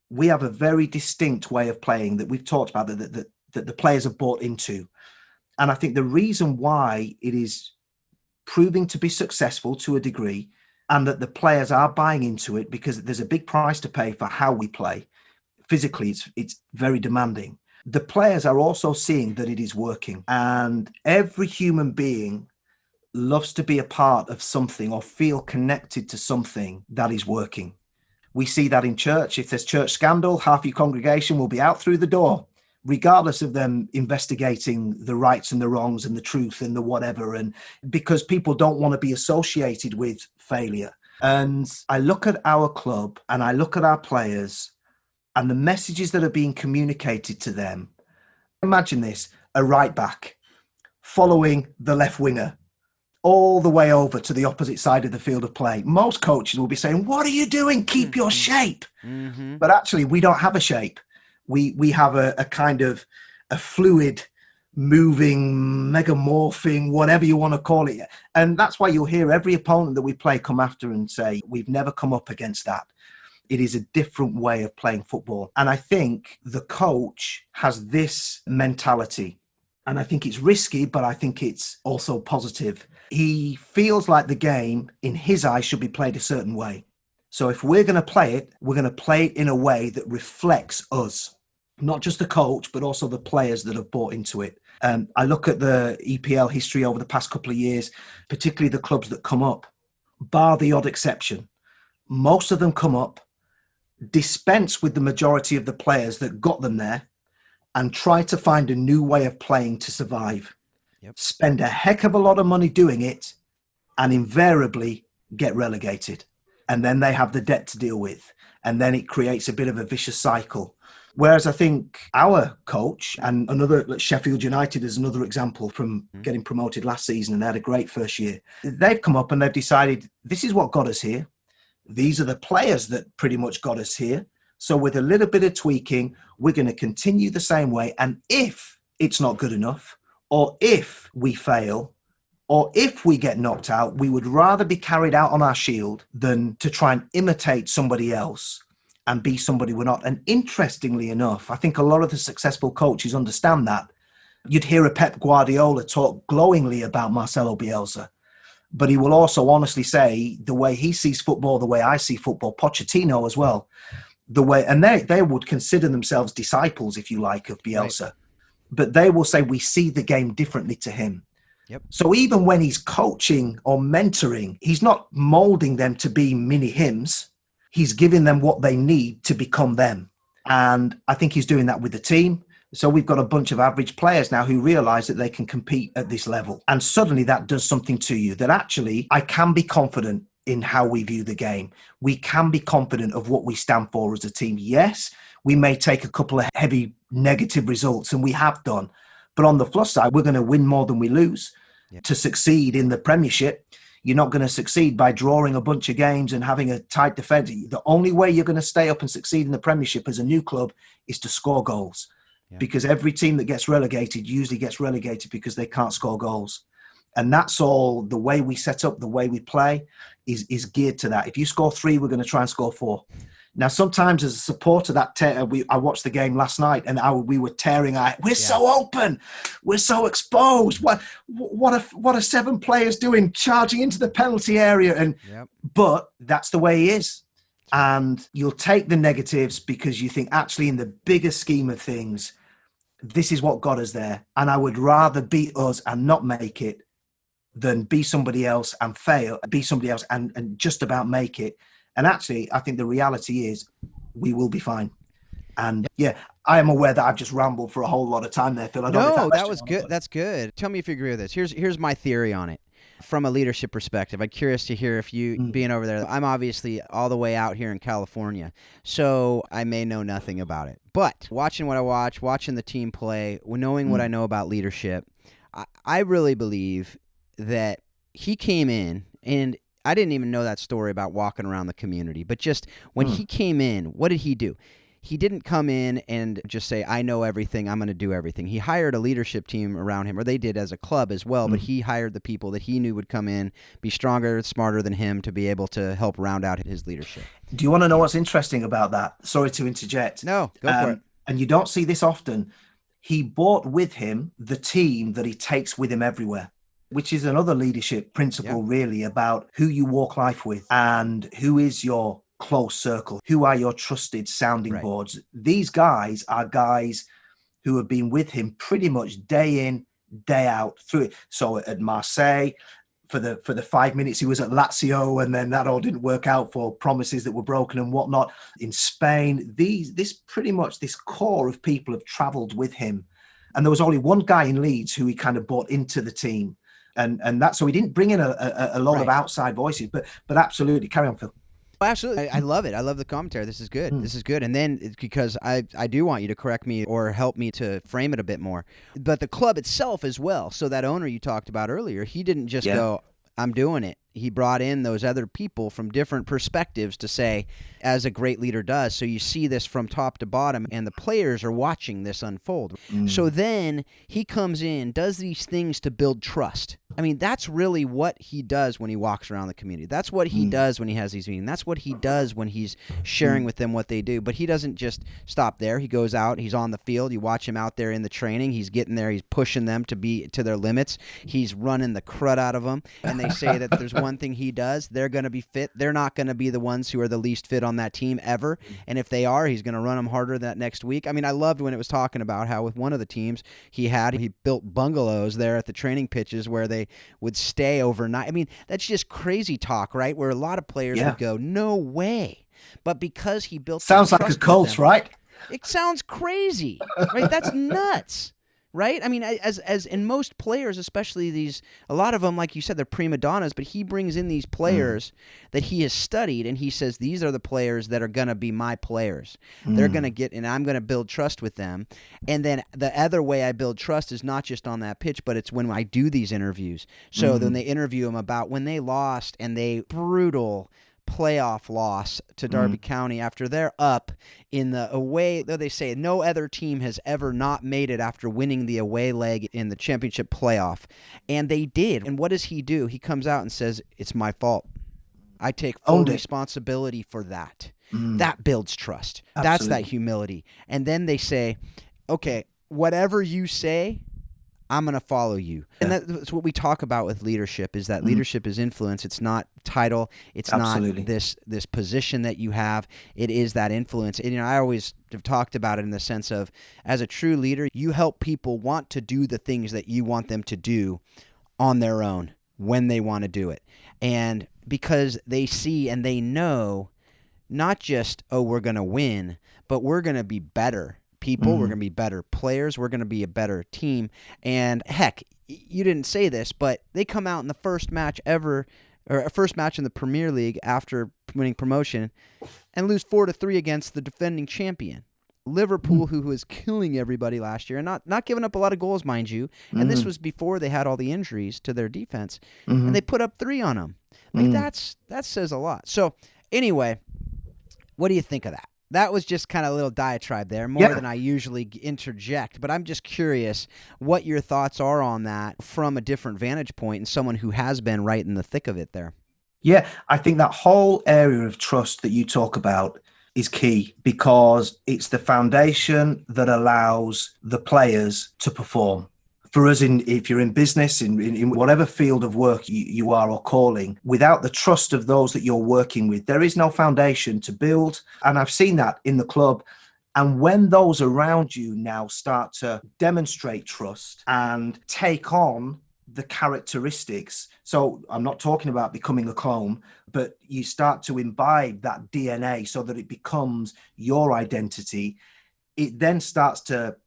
We have a very distinct way of playing that we've talked about, that the players have bought into. And I think the reason why it is proving to be successful to a degree, and that the players are buying into it, because there's a big price to pay for how we play. Physically, it's very demanding. The players are also seeing that it is working. And every human being loves to be a part of something or feel connected to something that is working. We see that in church. If there's church scandal, half your congregation will be out through the door, regardless of them investigating the rights and the wrongs and the truth and the whatever, and because people don't want to be associated with failure. And I look at our club and I look at our players and the messages that are being communicated to them. Imagine this: a right back following the left winger all the way over to the opposite side of the field of play. Most coaches will be saying, "What are you doing? Keep your shape." Mm-hmm. But actually, we don't have a shape. We have a kind of a fluid, moving, megamorphing, whatever you want to call it. And that's why you'll hear every opponent that we play come after and say, we've never come up against that. It is a different way of playing football. And I think the coach has this mentality. And I think it's risky, but I think it's also positive. He feels like the game, in his eyes, should be played a certain way. So if we're going to play it, we're going to play it in a way that reflects us. Not just the coach, but also the players that have bought into it. I look at the EPL history over the past couple of years, particularly the clubs that come up, bar the odd exception. Most of them come up, dispense with the majority of the players that got them there, and try to find a new way of playing to survive. Yep. Spend a heck of a lot of money doing it, and invariably get relegated. And then they have the debt to deal with. And then it creates a bit of a vicious cycle. Whereas I think our coach, and another, Sheffield United is another example from getting promoted last season, and they had a great first year. They've come up and they've decided, this is what got us here. These are the players that pretty much got us here. So with a little bit of tweaking, we're going to continue the same way. And if it's not good enough, or if we fail, or if we get knocked out, we would rather be carried out on our shield than to try and imitate somebody else and be somebody we're not. And interestingly enough, I think a lot of the successful coaches understand that. You'd hear a Pep Guardiola talk glowingly about Marcelo Bielsa, but he will also honestly say the way he sees football, the way I see football, Pochettino as well, the way, and they would consider themselves disciples, if you like, of Bielsa, right. But they will say we see the game differently to him. Yep. So even when he's coaching or mentoring, he's not molding them to be mini hymns. He's giving them what they need to become them. And I think he's doing that with the team. So we've got a bunch of average players now who realize that they can compete at this level. And suddenly that does something to you, that actually I can be confident in how we view the game. We can be confident of what we stand for as a team. Yes, we may take a couple of heavy negative results, and we have done. But on the plus side, we're going to win more than we lose. Yep. To succeed in the Premiership, you're not going to succeed by drawing a bunch of games and having a tight defence. The only way you're going to stay up and succeed in the Premiership as a new club is to score goals. Yeah. Because every team that gets relegated usually gets relegated because they can't score goals. And that's all. The way we set up, the way we play is geared to that. If you score 3, we're going to try and score 4. Now, sometimes as a supporter, I watched the game last night and we were tearing our, we're so open, we're so exposed. What are 7 players doing, charging into the penalty area? But that's the way he is. And you'll take the negatives because you think, actually, in the bigger scheme of things, this is what got us there. And I would rather beat us and not make it than be somebody else and fail, be somebody else and just about make it. And actually, I think the reality is we will be fine. And I am aware that I've just rambled for a whole lot of time there, Phil. No, that was good. That's good. Tell me if you agree with this. Here's my theory on it. From a leadership perspective, I'm curious to hear if you, being over there, I'm obviously all the way out here in California, so I may know nothing about it. But watching what I watch, watching the team play, knowing what I know about leadership, I really believe that he came in, and I didn't even know that story about walking around the community, but just when he came in, what did he do? He didn't come in and just say, I know everything, I'm going to do everything. He hired a leadership team around him, or they did as a club as well, but he hired the people that he knew would come in, be stronger, smarter than him to be able to help round out his leadership. Do you want to know what's interesting about that? Sorry to interject. No, go for it. And you don't see this often. He brought with him the team that he takes with him everywhere, which is another leadership principle, really, about who you walk life with and who is your close circle, who are your trusted sounding boards. These guys are guys who have been with him pretty much day in, day out through it. So at Marseille, for the 5 minutes he was at Lazio, and then that all didn't work out for promises that were broken and whatnot. In Spain, this core of people have traveled with him. And there was only one guy in Leeds who he kind of brought into the team. And that, so he didn't bring in a lot of outside voices, but absolutely. Carry on, Phil. Absolutely. I love it. I love the commentary. This is good. This is good. And then, because I do want you to correct me or help me to frame it a bit more, but the club itself as well. So that owner you talked about earlier, he didn't just go, I'm doing it. He brought in those other people from different perspectives to say, as a great leader does. So you see this from top to bottom, and the players are watching this unfold. So then he comes in, does these things to build trust. I mean, that's really what he does when he walks around the community. That's what he does when he has these meetings. That's what he does when he's sharing with them what they do. But he doesn't just stop there. He goes out. He's on the field. You watch him out there in the training. He's getting there. He's pushing them to be to their limits. He's running the crud out of them. And they say that there's one thing he does. They're going to be fit. They're not going to be the ones who are the least fit on that team ever. And if they are, he's going to run them harder that next week. I mean, I loved when it was talking about how with one of the teams he built bungalows there at the training pitches where they would stay overnight. I mean, that's just crazy talk, right? Where a lot of players would go, no way. But because he built... Sounds like a cult, right? It sounds crazy, right? That's nuts, right? I mean, as in most players, especially a lot of them, like you said, they're prima donnas, but he brings in these players that he has studied, and he says, these are the players that are going to be my players. They're going to get, and I'm going to build trust with them. And then the other way I build trust is not just on that pitch, but it's when I do these interviews. So then they interview them about when they lost, and they brutal playoff loss to Derby County after they're up in the away. They say no other team has ever not made it after winning the away leg in the championship playoff. And they did. And what does he do? He comes out and says, it's my fault. I take full responsibility for that. That builds trust. Absolutely. That's that humility. And then they say, okay, whatever you say, I'm going to follow you. And that's what we talk about with leadership, is that leadership is influence. It's not title. It's not this position that you have. It is that influence. And I always have talked about it in the sense of, as a true leader, you help people want to do the things that you want them to do on their own when they want to do it. And because they see and they know not just, oh, we're going to win, but we're going to be better people, we're going to be better players, we're going to be a better team. And heck, you didn't say this, but they come out in the first match ever, or first match in the Premier League after winning promotion, and lose 4-3 against the defending champion. Liverpool, who was killing everybody last year, and not giving up a lot of goals, mind you. And this was before they had all the injuries to their defense, and they put up 3 on them. Like that says a lot. So anyway, what do you think of that? That was just kind of a little diatribe there, more than I usually interject. But I'm just curious what your thoughts are on that from a different vantage point and someone who has been right in the thick of it there. Yeah, I think that whole area of trust that you talk about is key, because it's the foundation that allows the players to perform. For us, if you're in business, in whatever field of work you are or calling, without the trust of those that you're working with, there is no foundation to build. And I've seen that in the club. And when those around you now start to demonstrate trust and take on the characteristics, so I'm not talking about becoming a clone, but you start to imbibe that DNA so that it becomes your identity, it then starts to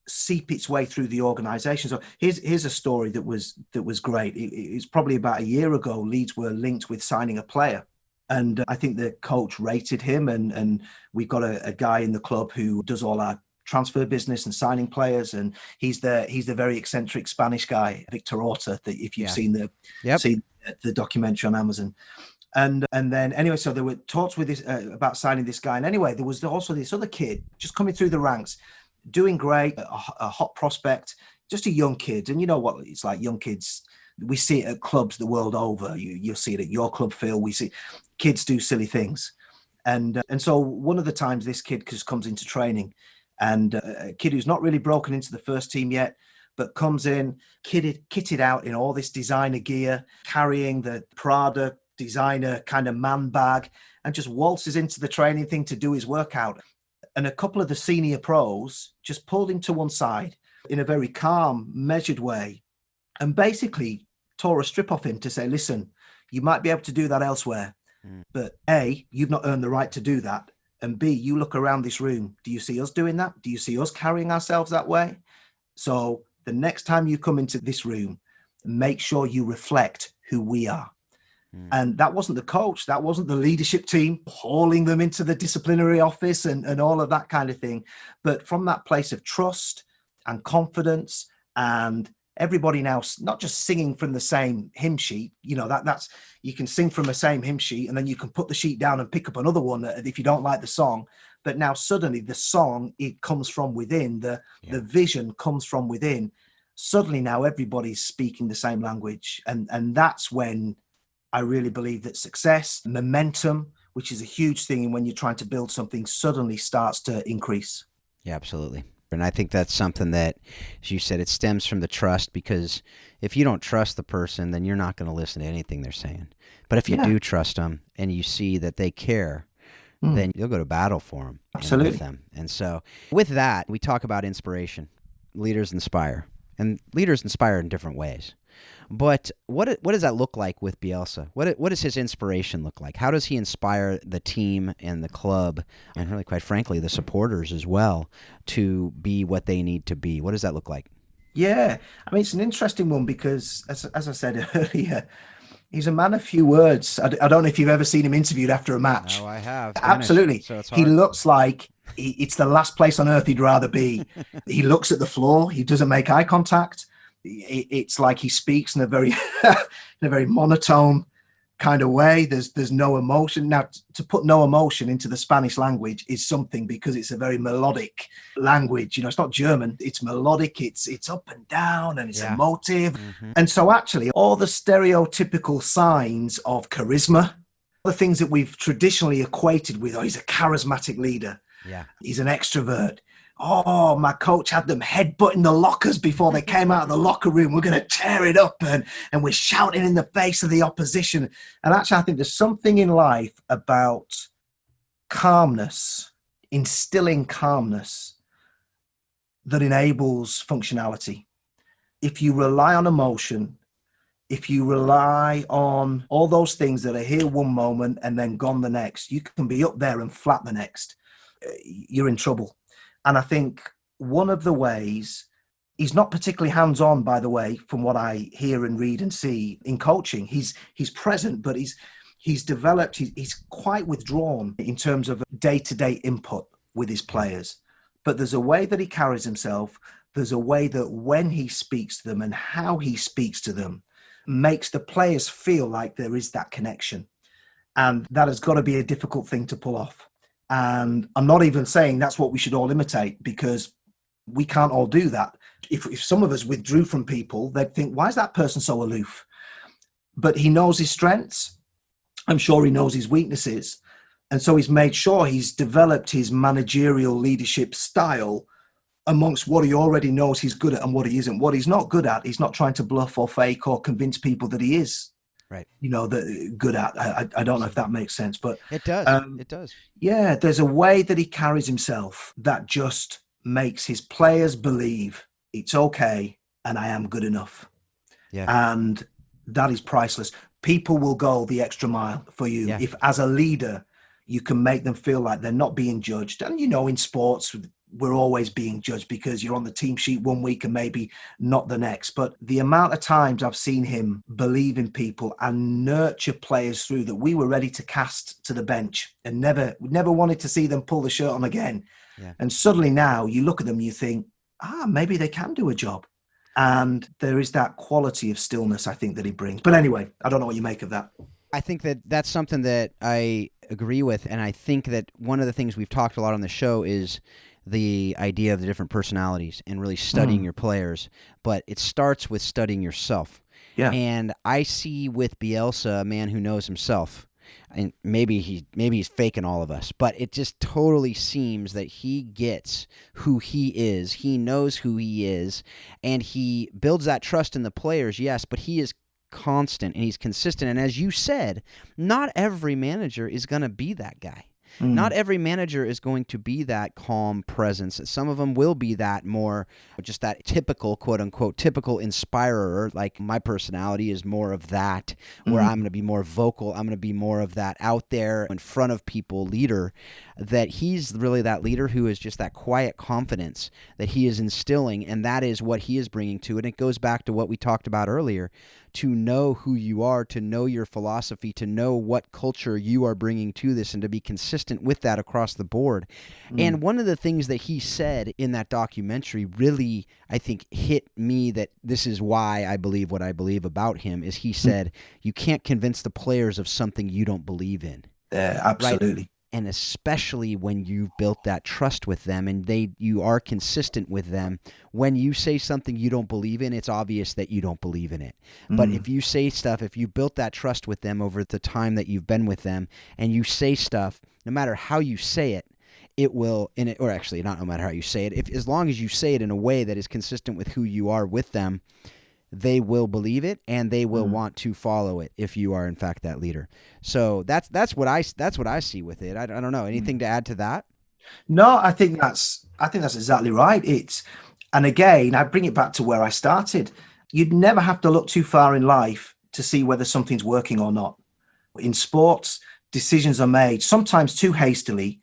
seep its way through the organization. So here's a story that was great. It's probably about a year ago. Leeds were linked with signing a player, and I think the coach rated him, and we've got a guy in the club who does all our transfer business and signing players, and he's the very eccentric Spanish guy, Victor Orta, that if you've seen the documentary on Amazon. And then anyway, so there were talks with this about signing this guy, and anyway, there was also this other kid just coming through the ranks, doing great, a hot prospect, just a young kid. And you know what it's like, young kids, we see it at clubs the world over. You'll see it at your club, Phil. We see kids do silly things. And so one of the times this kid just comes into training, and a kid who's not really broken into the first team yet, but comes in, kitted out in all this designer gear, carrying the Prada designer kind of man bag, and just waltzes into the training thing to do his workout. And a couple of the senior pros just pulled him to one side in a very calm, measured way, and basically tore a strip off him to say, listen, you might be able to do that elsewhere, but A, you've not earned the right to do that. And B, you look around this room. Do you see us doing that? Do you see us carrying ourselves that way? So the next time you come into this room, make sure you reflect who we are. And that wasn't the coach. That wasn't the leadership team hauling them into the disciplinary office and all of that kind of thing. But from that place of trust and confidence, and everybody now not just singing from the same hymn sheet, you know, that's you can sing from the same hymn sheet, and then you can put the sheet down and pick up another one if you don't like the song. But now suddenly the song, it comes from within, the vision comes from within. Suddenly now everybody's speaking the same language. And that's when I really believe that success, momentum, which is a huge thing when you're trying to build something, suddenly starts to increase. Yeah, absolutely. And I think that's something that, as you said, it stems from the trust, because if you don't trust the person, then you're not going to listen to anything they're saying. But if you do trust them and you see that they care, then you'll go to battle for them. Absolutely. And with them. And so with that, we talk about inspiration. Leaders inspire. And leaders inspire in different ways. But what does that look like with Bielsa? What does his inspiration look like? How does he inspire the team and the club, and really, quite frankly, the supporters as well, to be what they need to be? What does that look like? Yeah, I mean, it's an interesting one because, as I said earlier, he's a man of few words. I don't know if you've ever seen him interviewed after a match. Oh, I have. Absolutely. So it's he hard. looks like it's the last place on earth he'd rather be. He looks at the floor. He doesn't make eye contact. It's like he speaks in a very monotone kind of way. There's no emotion. Now, to put no emotion into the Spanish language is something, because it's a very melodic language. You know, it's not German. It's melodic. It's up and down, and it's emotive. And so actually all the stereotypical signs of charisma, the things that we've traditionally equated with, he's a charismatic leader. Yeah. He's an extrovert. Oh, my coach had them headbutting the lockers before they came out of the locker room. We're going to tear it up, and we're shouting in the face of the opposition. And actually, I think there's something in life about calmness, instilling calmness, that enables functionality. If you rely on emotion, if you rely on all those things that are here one moment and then gone the next, you can be up there and flat the next. You're in trouble. And I think one of the ways, he's not particularly hands-on, by the way, from what I hear and read and see in coaching. He's present, but he's developed, he's quite withdrawn in terms of day-to-day input with his players. But there's a way that he carries himself. There's a way that when he speaks to them and how he speaks to them makes the players feel like there is that connection. And that has got to be a difficult thing to pull off. And I'm not even saying that's what we should all imitate, because we can't all do that. If some of us withdrew from people, they'd think, why is that person so aloof? But he knows his strengths. I'm sure he knows his weaknesses. And so he's made sure he's developed his managerial leadership style amongst what he already knows he's good at and what he isn't. What he's not good at, he's not trying to bluff or fake or convince people that he is. Right. You know, good at. I don't know if that makes sense, but it does. It does. Yeah, there's a way that he carries himself that just makes his players believe it's okay and I am good enough. Yeah. And that is priceless. People will go the extra mile for you if, as a leader, you can make them feel like they're not being judged. And, you know, in sports, we're always being judged because you're on the team sheet one week and maybe not the next. But the amount of times I've seen him believe in people and nurture players through that we were ready to cast to the bench and never wanted to see them pull the shirt on again. Yeah. And suddenly now you look at them, you think, maybe they can do a job. And there is that quality of stillness, I think, that he brings. But anyway, I don't know what you make of that. I think that that's something that I agree with. And I think that one of the things we've talked a lot on the show is the idea of the different personalities and really studying your players. But it starts with studying yourself. Yeah. And I see with Bielsa a man who knows himself. And maybe he's faking all of us, but it just totally seems that he gets who he is. He knows who he is, and he builds that trust in the players, yes, but he is constant and he's consistent. And as you said, not every manager is going to be that guy. Not every manager is going to be that calm presence. Some of them will be that more, just that typical, quote unquote, typical inspirer. Like my personality is more of that, where I'm going to be more vocal. I'm going to be more of that out there in front of people leader. That he's really that leader who is just that quiet confidence that he is instilling, and that is what he is bringing to it. And it goes back to what we talked about earlier, to know who you are, to know your philosophy, to know what culture you are bringing to this, and to be consistent with that across the board. And one of the things that he said in that documentary really, I think, hit me, that this is why I believe what I believe about him, is he said, you can't convince the players of something you don't believe in. Absolutely. Right? And especially when you've built that trust with them and you are consistent with them. When you say something you don't believe in, it's obvious that you don't believe in it. But if you say stuff, if you built that trust with them over the time that you've been with them, and you say stuff, no matter how you say it, it will, or actually not no matter how you say it, as long as you say it in a way that is consistent with who you are with them, they will believe it and they will want to follow it if you are in fact that leader. So that's what I see with it. I don't know. Anything to add to that? No, I think that's exactly right. And again, I bring it back to where I started. You'd never have to look too far in life to see whether something's working or not. In sports, decisions are made sometimes too hastily,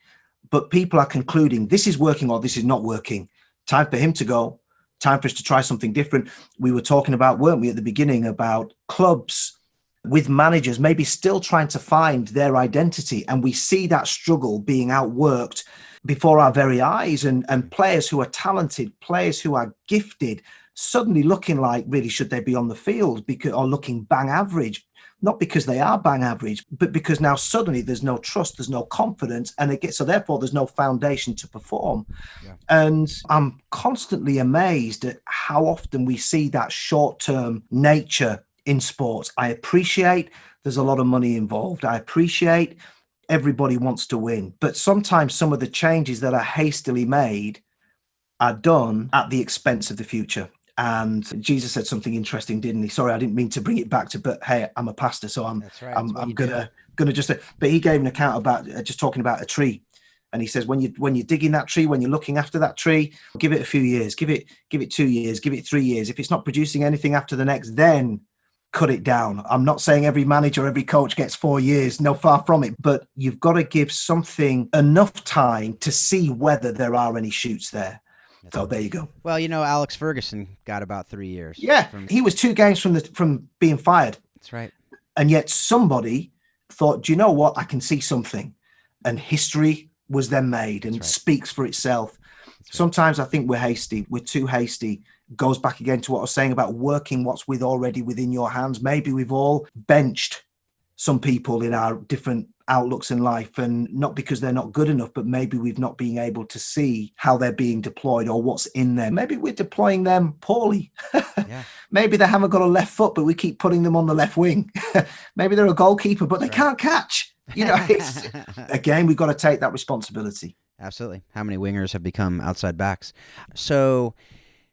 but people are concluding this is working or this is not working. Time for him to go. Time for us to try something different. We were talking about, weren't we, at the beginning, about clubs with managers maybe still trying to find their identity. And we see that struggle being outworked before our very eyes, and players who are talented, players who are gifted, suddenly looking like, really, should they be on the field, or looking bang average, not because they are bang average, but because now suddenly there's no trust, there's no confidence, and so therefore there's no foundation to perform. Yeah. And I'm constantly amazed at how often we see that short-term nature in sports. I appreciate there's a lot of money involved. I appreciate everybody wants to win, but sometimes some of the changes that are hastily made are done at the expense of the future. And Jesus said something interesting, didn't he? Sorry, I didn't mean to bring it back to, but hey, I'm a pastor, so I'm gonna just. But he gave an account about just talking about a tree, and he says when you're digging that tree, when you're looking after that tree, give it a few years, give it 2 years, give it 3 years. If it's not producing anything after the next, then cut it down. I'm not saying every manager, every coach gets 4 years. No, far from it. But you've got to give something enough time to see whether there are any shoots there. So there you go. Well, Alex Ferguson got about 3 years. Yeah, he was 2 games from being fired. That's right. And yet somebody thought, do you know what? I can see something. And history was then made and speaks for itself. Sometimes I think we're hasty. We're too hasty. Goes back again to what I was saying about working what's already within your hands. Maybe we've all benched some people in our different outlooks in life, and not because they're not good enough, but maybe we've not been able to see how they're being deployed or what's in them. Maybe we're deploying them poorly. Yeah. Maybe they haven't got a left foot, but we keep putting them on the left wing. Maybe they're a goalkeeper, but they can't catch. Again, we've got to take that responsibility. Absolutely. How many wingers have become outside backs? So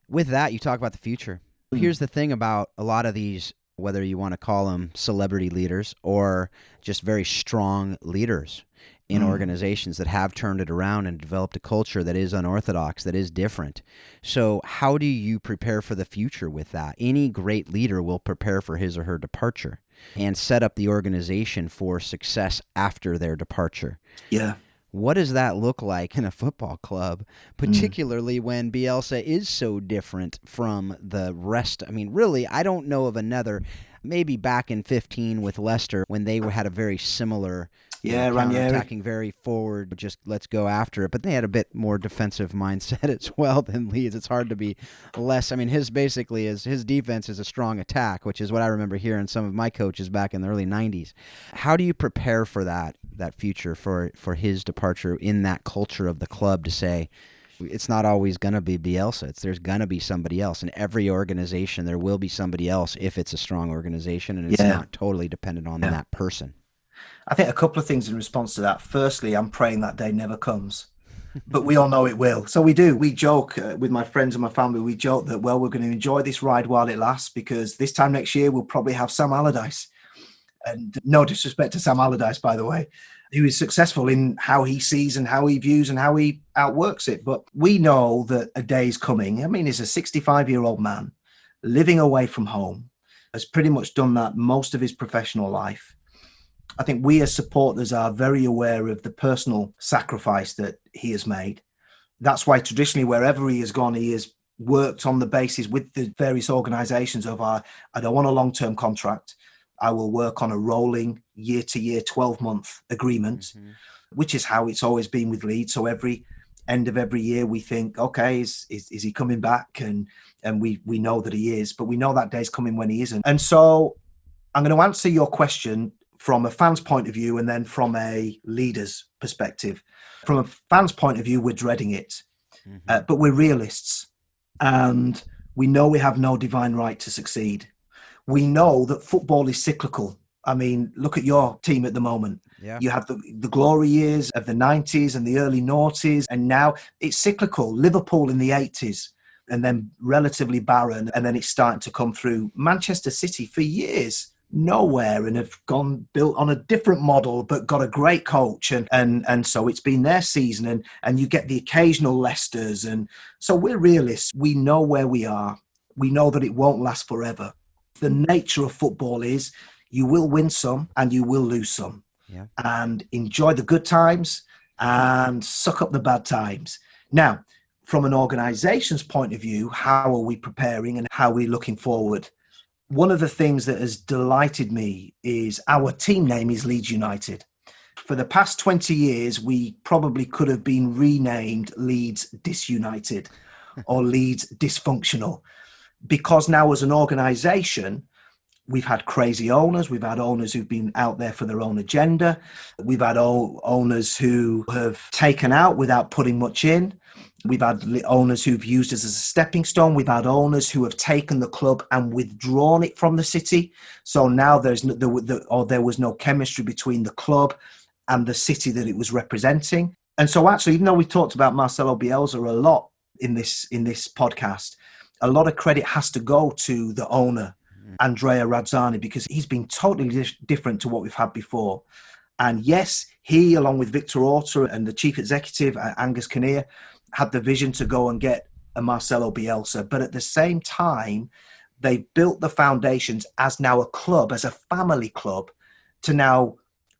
with that, you talk about the future. Here's the thing about a lot of these, whether you want to call them celebrity leaders or just very strong leaders in organizations that have turned it around and developed a culture that is unorthodox, that is different. So how do you prepare for the future with that? Any great leader will prepare for his or her departure and set up the organization for success after their departure. Yeah. what does that look like in a football club, particularly when Bielsa is so different from the rest? I mean, really, I don't know of another, maybe back in 15 with Leicester when they had a very similar counterattacking, very forward, just let's go after it. But they had a bit more defensive mindset as well than Leeds. It's hard to be less. I mean, his defense is a strong attack, which is what I remember hearing some of my coaches back in the early 90s. How do you prepare for that future, for his departure in that culture of the club, to say, it's not always going to be Bielsa. There's going to be somebody else. In every organization, there will be somebody else if it's a strong organization, and it's not totally dependent on that person. I think a couple of things in response to that. Firstly, I'm praying that day never comes, but we all know it will. So we do. We joke with my friends and my family. We joke that, well, we're going to enjoy this ride while it lasts, because this time next year we'll probably have Sam Allardyce. And no disrespect to Sam Allardyce, by the way, who is successful in how he sees and how he views and how he outworks it. But we know that a day is coming. I mean, he's a 65-year-old man living away from home, has pretty much done that most of his professional life. I think we as supporters are very aware of the personal sacrifice that he has made. That's why traditionally, wherever he has gone, he has worked on the basis with the various organisations of I don't want a long-term contract. I will work on a rolling year-to-year 12-month agreement, which is how it's always been with Leeds. So every end of every year we think, okay, is he coming back? And we know that he is, but we know that day's coming when he isn't. And so I'm going to answer your question from a fan's point of view and then from a leader's perspective. From a fan's point of view, we're dreading it, but we're realists, and we know we have no divine right to succeed. We know that football is cyclical. I mean, look at your team at the moment. Yeah. You have the glory years of the 90s and the early noughties, and now it's cyclical. Liverpool in the 80s, and then relatively barren, and then it's starting to come through. Manchester City for years, nowhere, and have built on a different model, but got a great coach, and so it's been their season, and you get the occasional Leicesters, and so we're realists. We know where we are. We know that it won't last forever. The nature of football is you will win some and you will lose some, and enjoy the good times and suck up the bad times. Now, from an organisation's point of view, how are we preparing and how are we looking forward? One of the things that has delighted me is our team name is Leeds United. For the past 20 years, we probably could have been renamed Leeds Disunited or Leeds Dysfunctional, because now as an organisation, we've had crazy owners. We've had owners who've been out there for their own agenda. We've had owners who have taken out without putting much in. We've had owners who've used us as a stepping stone. We've had owners who have taken the club and withdrawn it from the city. So now there was no chemistry between the club and the city that it was representing. And so actually, even though we talked about Marcelo Bielsa a lot in this podcast, a lot of credit has to go to the owner, Andrea Razzani, because he's been totally different to what we've had before. And yes, he, along with Victor Orta and the chief executive, Angus Kinnear, had the vision to go and get a Marcelo Bielsa. But at the same time, they built the foundations as now a club, as a family club, to now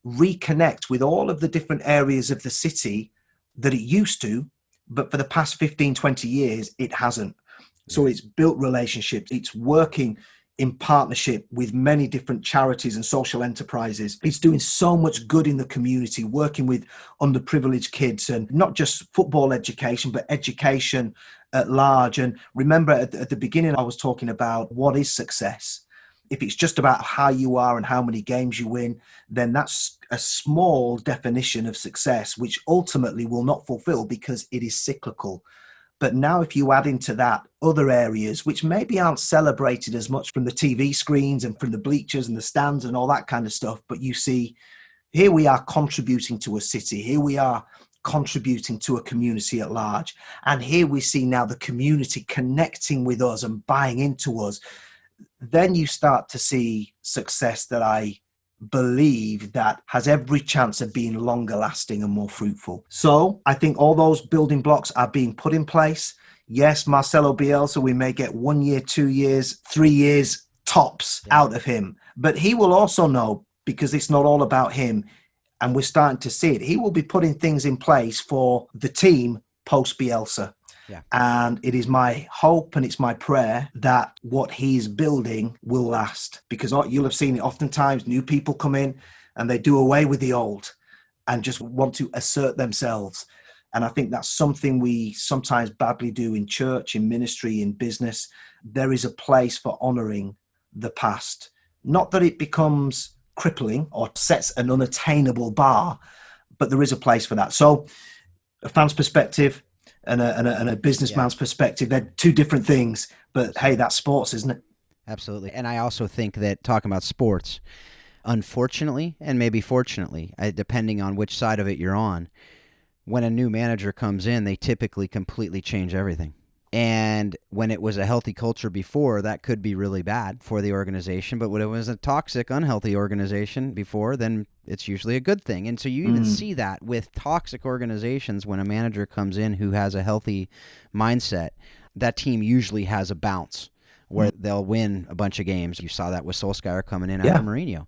reconnect with all of the different areas of the city that it used to, but for the past 15, 20 years, it hasn't. So it's built relationships. It's working in partnership with many different charities and social enterprises. It's doing so much good in the community, working with underprivileged kids, and not just football education, but education at large. And remember, at the beginning, I was talking about what is success. If it's just about how you are and how many games you win, then that's a small definition of success, which ultimately will not fulfill because it is cyclical. But now if you add into that other areas, which maybe aren't celebrated as much from the TV screens and from the bleachers and the stands and all that kind of stuff, but you see, here we are contributing to a city. Here we are contributing to a community at large. And here we see now the community connecting with us and buying into us. Then you start to see success that I believe that has every chance of being longer lasting and more fruitful. So I think all those building blocks are being put in place. Yes, Marcelo Bielsa, we may get 1 year, 2 years, 3 years tops out of him, but he will also know, because it's not all about him. and we're starting to see it. He will be putting things in place for the team post Bielsa. Yeah. And it is my hope and it's my prayer that what he's building will last, because you'll have seen it oftentimes. New people come in and they do away with the old and just want to assert themselves. And I think that's something we sometimes badly do in church, in ministry, in business. There is a place for honoring the past. Not that it becomes crippling or sets an unattainable bar, but there is a place for that. So a fan's perspective and a businessman's perspective, they're two different things. But hey, that's sports, isn't it? Absolutely. And I also think that talking about sports, unfortunately, and maybe fortunately, depending on which side of it you're on, when a new manager comes in, they typically completely change everything. And when it was a healthy culture before, that could be really bad for the organization. But when it was a toxic, unhealthy organization before, then it's usually a good thing. And so you even see that with toxic organizations. When a manager comes in who has a healthy mindset, that team usually has a bounce where they'll win a bunch of games. You saw that with Solskjaer coming in after Mourinho.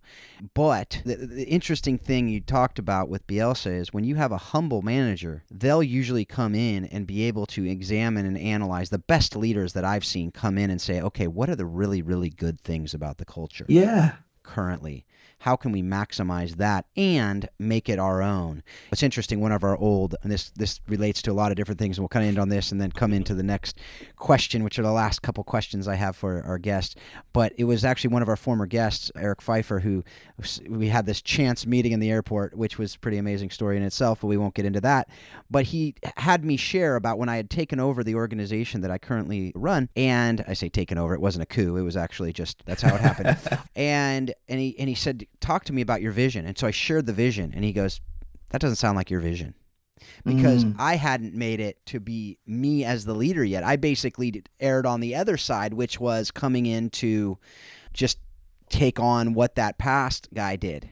But the interesting thing you talked about with Bielsa is when you have a humble manager, they'll usually come in and be able to examine and analyze. The best leaders that I've seen come in and say, okay, what are the really, really good things about the culture currently? How can we maximize that and make it our own? It's interesting, one of our old, and this relates to a lot of different things, and we'll kind of end on this and then come into the next question, which are the last couple questions I have for our guests. But it was actually one of our former guests, Eric Pfeiffer, who we had this chance meeting in the airport, which was a pretty amazing story in itself, but we won't get into that. But he had me share about when I had taken over the organization that I currently run, and I say taken over, it wasn't a coup, it was actually just, that's how it happened. and he said, talk to me about your vision. And so I shared the vision, and he goes, that doesn't sound like your vision. Because I hadn't made it to be me as the leader yet. I basically erred on the other side, which was coming in to just take on what that past guy did.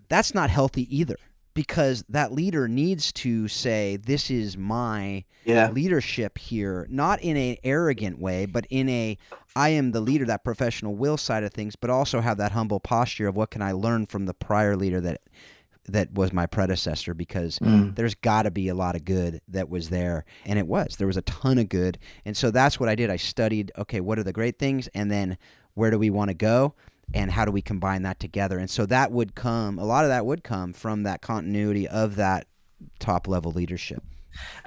That's not healthy either, because that leader needs to say, this is my leadership here, not in an arrogant way, but in a, I am the leader, that professional will side of things, but also have that humble posture of what can I learn from the prior leader that was my predecessor, because there's got to be a lot of good that was there. And there was a ton of good. And so that's what I did. I studied, okay, what are the great things? And then where do we want to go? And how do we combine that together? And so that would come, a lot of that would come from that continuity of that top level leadership.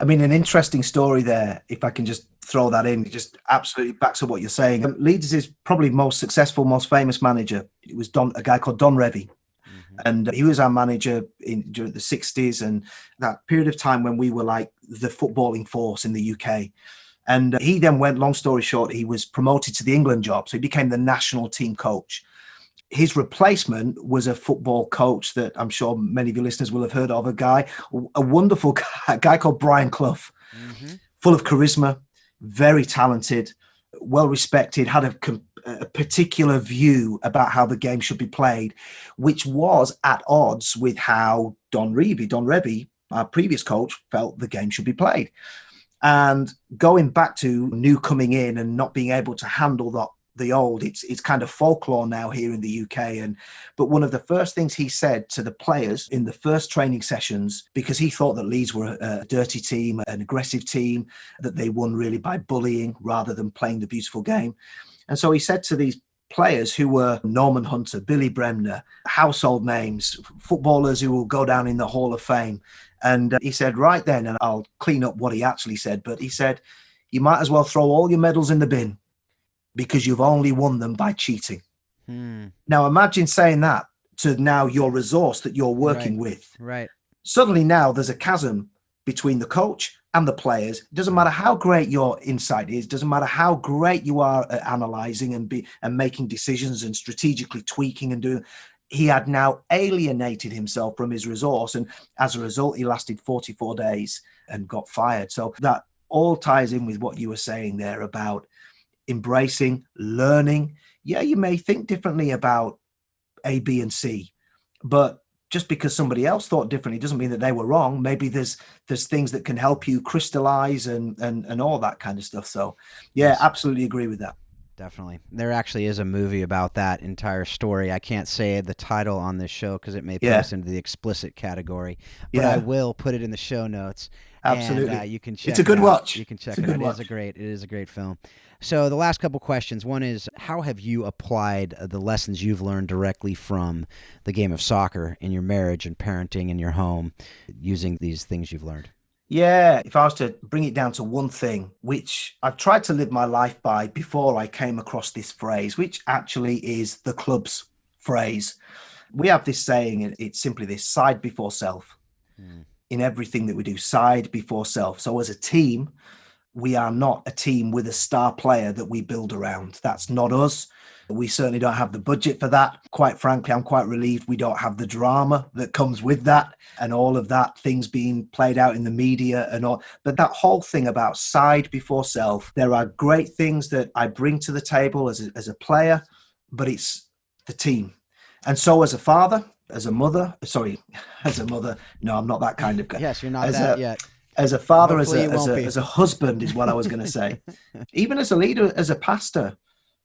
I mean, an interesting story there, if I can just throw that in, it just absolutely backs up what you're saying. Leeds is probably most successful, most famous manager. It was a guy called Don Revie. And he was our manager during the 60s and that period of time when we were like the footballing force in the UK. And he then went, long story short, he was promoted to the England job. So he became the national team coach. His replacement was a football coach that I'm sure many of your listeners will have heard of, a wonderful guy called Brian Clough, full of charisma, very talented, well respected, had a particular view about how the game should be played, which was at odds with how Don Revie, our previous coach, felt the game should be played. And going back to new coming in and not being able to handle the old, it's kind of folklore now here in the UK. But one of the first things he said to the players in the first training sessions, because he thought that Leeds were a dirty team, an aggressive team, that they won really by bullying rather than playing the beautiful game. And so he said to these players who were Norman Hunter, Billy Bremner, household names, footballers who will go down in the Hall of Fame. And he said right then, and I'll clean up what he actually said, but he said, you might as well throw all your medals in the bin because you've only won them by cheating. Now imagine saying that to now your resource that you're working with. Right. Suddenly now there's a chasm between the coach and the players. It doesn't matter how great your insight is, doesn't matter how great you are at analyzing and making decisions and strategically tweaking and doing. He had now alienated himself from his resource. And as a result, he lasted 44 days and got fired. So that all ties in with what you were saying there about embracing, learning. Yeah, you may think differently about A, B, and C, but just because somebody else thought differently doesn't mean that they were wrong. Maybe there's things that can help you crystallize and all that kind of stuff. So yeah, absolutely agree with that. Definitely. There actually is a movie about that entire story. I can't say the title on this show because it may post into the explicit category, but I will put it in the show notes. Absolutely. And you can check it out. It's a good watch. You can check it out. It is a great film. So the last couple questions. One is, how have you applied the lessons you've learned directly from the game of soccer in your marriage and parenting in your home using these things you've learned? Yeah, if I was to bring it down to one thing, which I've tried to live my life by before I came across this phrase, which actually is the club's phrase. We have this saying, and it's simply this: side before self. In everything that we do, side before self. So as a team, we are not a team with a star player that we build around. That's not us. We certainly don't have the budget for that. Quite frankly, I'm quite relieved we don't have the drama that comes with that and all of that, things being played out in the media and all. But that whole thing about side before self, there are great things that I bring to the table as a player, but it's the team. And so as a father, as a mother, no, I'm not that kind of guy. Yes, you're not that yet. As a father, as a husband is what I was going to say. Even as a leader, as a pastor,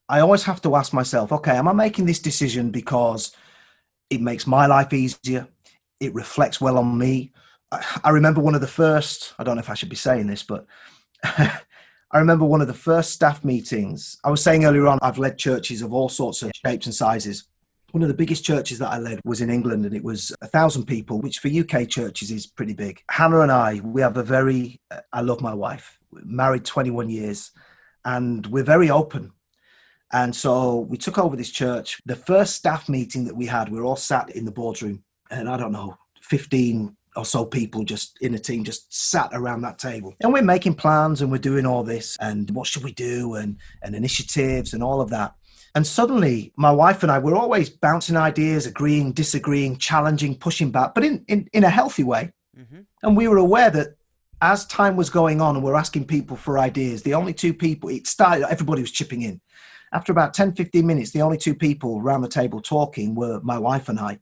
I always have to ask myself, okay, am I making this decision because it makes my life easier? It reflects well on me. I remember one of the first, I don't know if I should be saying this, but I remember one of the first staff meetings. I was saying earlier on, I've led churches of all sorts of shapes and sizes. One of the biggest churches that I led was in England, and it was 1,000 people, which for UK churches is pretty big. Hannah and I have I love my wife. We're married 21 years, and we're very open. And so we took over this church. The first staff meeting that we had, we were all sat in the boardroom, and I don't know, 15 or so people just in a team just sat around that table. And we're making plans and we're doing all this and what should we do and initiatives and all of that. And suddenly my wife and I were always bouncing ideas, agreeing, disagreeing, challenging, pushing back, but in a healthy way. Mm-hmm. And we were aware that as time was going on and we're asking people for ideas, the only two people, everybody was chipping in. After about 10, 15 minutes, the only two people around the table talking were my wife and I.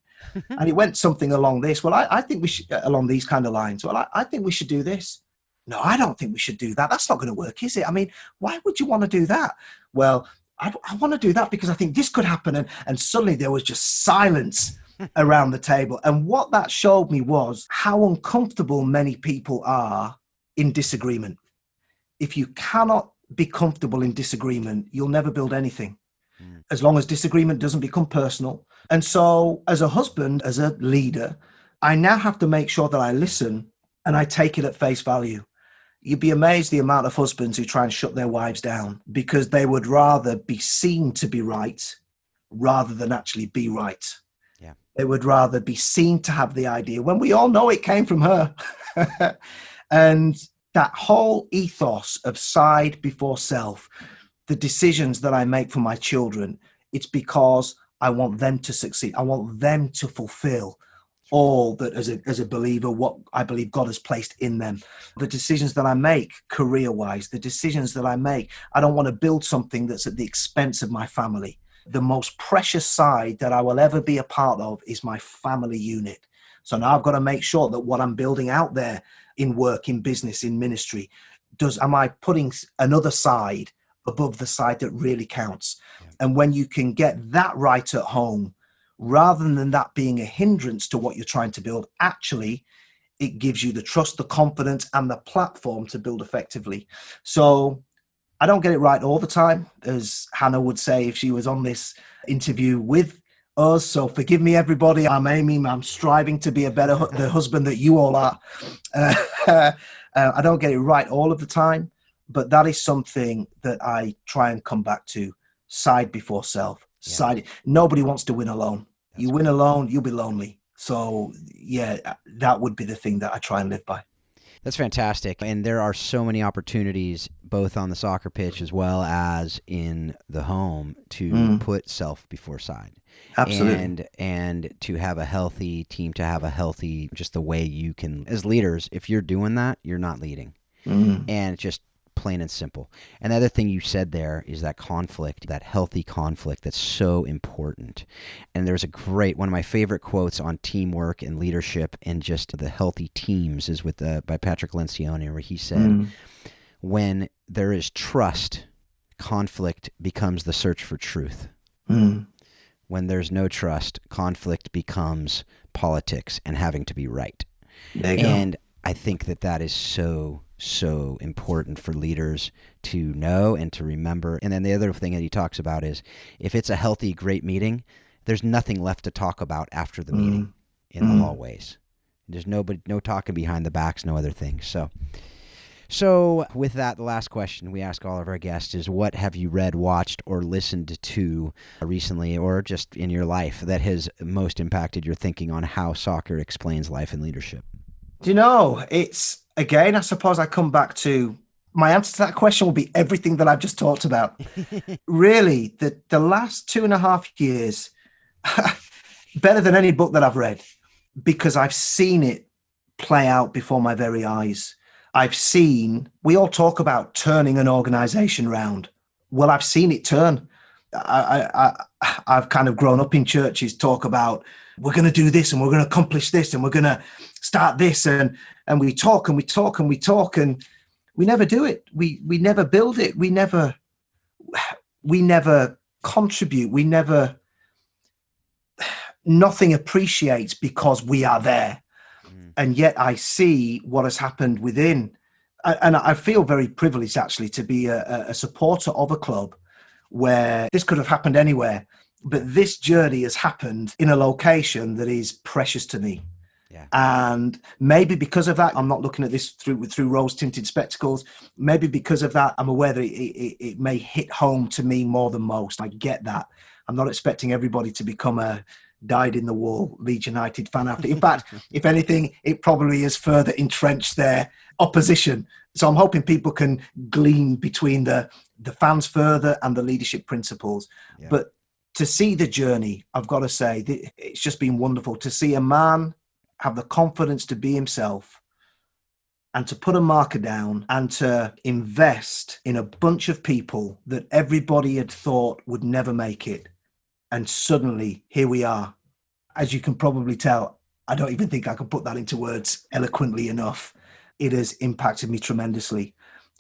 And it went something along this. Well, I think we should, along these kind of lines. Well, I think we should do this. No, I don't think we should do that. That's not going to work, is it? I mean, why would you want to do that? Well, I want to do that because I think this could happen. And suddenly there was just silence around the table. And what that showed me was how uncomfortable many people are in disagreement. If you cannot be comfortable in disagreement, you'll never build anything. As long as disagreement doesn't become personal. And so as a husband, as a leader, I now have to make sure that I listen and I take it at face value. You'd be amazed the amount of husbands who try and shut their wives down because they would rather be seen to be right rather than actually be right. Yeah. They would rather be seen to have the idea when we all know it came from her. And that whole ethos of side before self, the decisions that I make for my children, it's because I want them to succeed. I want them to fulfill all that as a believer, what I believe God has placed in them. The decisions that I make career-wise, the decisions that I make, I don't want to build something that's at the expense of my family. The most precious side that I will ever be a part of is my family unit. So now I've got to make sure that what I'm building out there in work, in business, in ministry, am I putting another side above the side that really counts? Yeah. And when you can get that right at home, rather than that being a hindrance to what you're trying to build, actually, it gives you the trust, the confidence, and the platform to build effectively. So I don't get it right all the time, as Hannah would say if she was on this interview with us. So forgive me, everybody. I'm striving to be a better the husband that you all are. I don't get it right all of the time, but that is something that I try and come back to: side before self. Yeah. Nobody wants to win alone. You win alone, you'll be lonely. So yeah, that would be the thing that I try and live by. That's fantastic. And there are so many opportunities, both on the soccer pitch as well as in the home, to put self before side. Absolutely. And to have a healthy team, to have a healthy, just the way you can, as leaders, if you're doing that, you're not leading. And just plain and simple. And the other thing you said there is that conflict, that healthy conflict that's so important. And there's one of my favorite quotes on teamwork and leadership and just the healthy teams is by Patrick Lencioni, where he said, when there is trust, conflict becomes the search for truth. Mm. When there's no trust, conflict becomes politics and having to be right. There you go. And I think that is so important for leaders to know and to remember. And then the other thing that he talks about is if it's a healthy, great meeting, there's nothing left to talk about after the meeting in the hallways. There's no talking behind the backs, no other things. So with that, the last question we ask all of our guests is, what have you read, watched, or listened to recently or just in your life that has most impacted your thinking on how soccer explains life and leadership? Do you know, it's, again, I suppose I come back to, my answer to that question will be everything that I've just talked about. Really, the last 2.5 years, better than any book that I've read, because I've seen it play out before my very eyes. We all talk about turning an organization round. Well, I've seen it turn. I've kind of grown up in churches, talk about, we're going to do this and we're going to accomplish this and we're going to start this. And we talk and we talk and we talk and we never do it. We never build it. We never contribute. Nothing appreciates because we are there. And yet I see what has happened within. And I feel very privileged, actually, to be a supporter of a club where this could have happened anywhere. But this journey has happened in a location that is precious to me. Yeah. And maybe because of that, I'm not looking at this through rose-tinted spectacles. Maybe because of that, I'm aware that it may hit home to me more than most. I get that. I'm not expecting everybody to become a dyed-in-the-wool Leeds United fan after. In fact, if anything, it probably has further entrenched their opposition. So I'm hoping people can glean between the fans further and the leadership principles. Yeah. But to see the journey, I've got to say, it's just been wonderful to see a man have the confidence to be himself and to put a marker down and to invest in a bunch of people that everybody had thought would never make it. And suddenly, here we are. As you can probably tell, I don't even think I can put that into words eloquently enough. It has impacted me tremendously.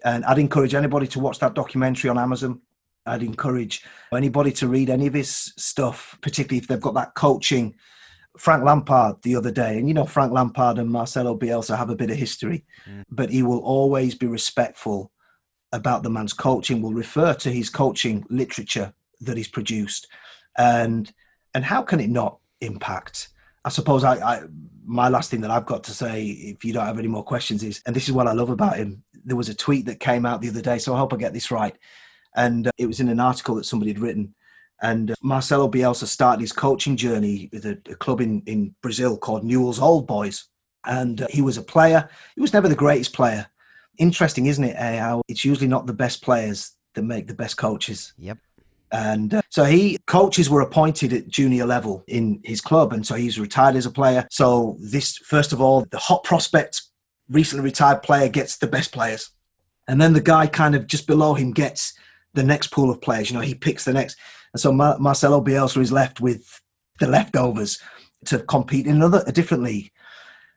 And I'd encourage anybody to watch that documentary on Amazon. I'd encourage anybody to read any of his stuff, particularly if they've got that coaching. Frank Lampard the other day, and you know Frank Lampard and Marcelo Bielsa have a bit of history, but he will always be respectful about the man's coaching, will refer to his coaching literature that he's produced. And how can it not impact? I suppose my last thing that I've got to say, if you don't have any more questions, is, and this is what I love about him, there was a tweet that came out the other day, so I hope I get this right. And it was in an article that somebody had written. And Marcelo Bielsa started his coaching journey with a club in Brazil called Newell's Old Boys. And he was a player. He was never the greatest player. Interesting, isn't it, how it's usually not the best players that make the best coaches. Yep. And so coaches were appointed at junior level in his club. And so he's retired as a player. So this, first of all, the hot prospect, recently retired player gets the best players. And then the guy kind of just below him gets the next pool of players. You know, he picks the next. And so Marcelo Bielsa is left with the leftovers to compete in a different league.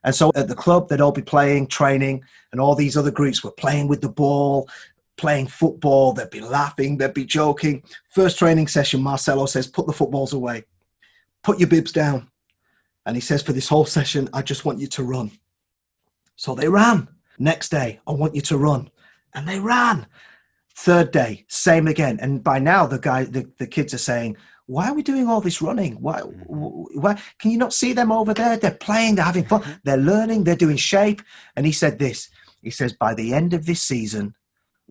And so at the club, they'd all be playing, training, and all these other groups were playing with the ball, playing football. They'd be laughing, they'd be joking. First training session, Marcelo says, put the footballs away, put your bibs down. And he says, for this whole session, I just want you to run. So they ran. Next day, I want you to run. And they ran. Third day, same again. And by now, the kids are saying, why are we doing all this running? Why can you not see them over there? They're playing, they're having fun, they're learning, they're doing shape. And he said this, he says, by the end of this season,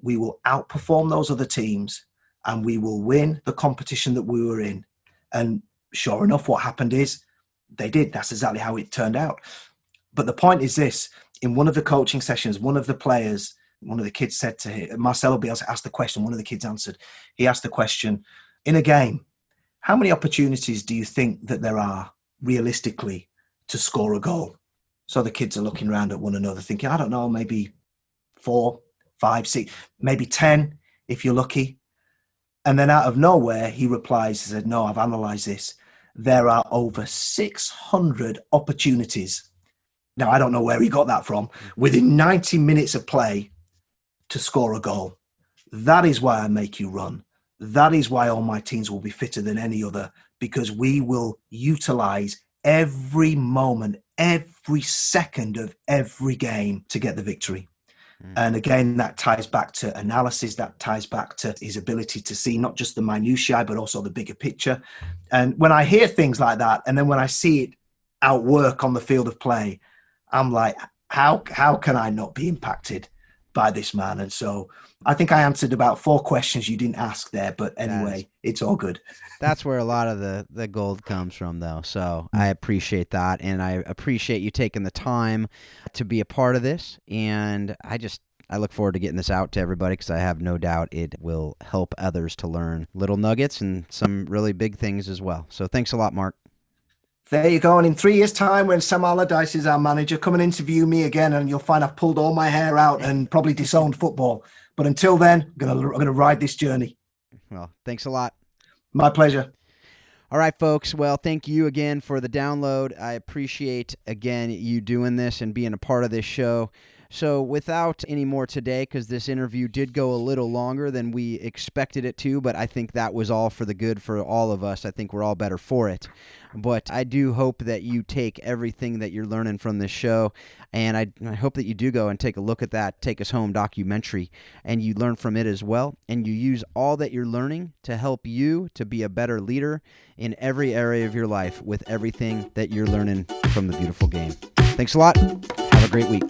we will outperform those other teams and we will win the competition that we were in. And sure enough, what happened is they did. That's exactly how it turned out. But the point is this, in one of the coaching sessions, one of the players, one of the kids said to him, Marcelo Bielsa asked the question, one of the kids answered. He asked the question, in a game, how many opportunities do you think that there are realistically to score a goal? So the kids are looking around at one another thinking, I don't know, maybe 4, 5, 6, maybe 10 if you're lucky. And then out of nowhere, he replies, he said, no, I've analysed this. There are over 600 opportunities. Now, I don't know where he got that from. Within 90 minutes of play, to score a goal. That is why I make you run. That is why all my teams will be fitter than any other, because we will utilize every moment, every second of every game to get the victory. And again, that ties back to analysis, that ties back to his ability to see not just the minutiae, but also the bigger picture. And when I hear things like that, and then when I see it outwork on the field of play, I'm like, how can I not be impacted by this man? And so I think I answered about 4 questions you didn't ask there, but anyway, it's all good. That's where a lot of the gold comes from, though. So I appreciate that, and I appreciate you taking the time to be a part of this. And I look forward to getting this out to everybody, because I have no doubt it will help others to learn little nuggets and some really big things as well. So thanks a lot, Mark. There you go. And in 3 years' time, when Sam Allardyce is our manager, come and interview me again, and you'll find I've pulled all my hair out and probably disowned football. But until then, I'm gonna ride this journey. Well, thanks a lot. My pleasure. All right, folks. Well, thank you again for the download. I appreciate, again, you doing this and being a part of this show. So without any more today, because this interview did go a little longer than we expected it to, but I think that was all for the good for all of us. I think we're all better for it. But I do hope that you take everything that you're learning from this show, and I hope that you do go and take a look at that Take Us Home documentary, and you learn from it as well, and you use all that you're learning to help you to be a better leader in every area of your life with everything that you're learning from the beautiful game. Thanks a lot. Have a great week.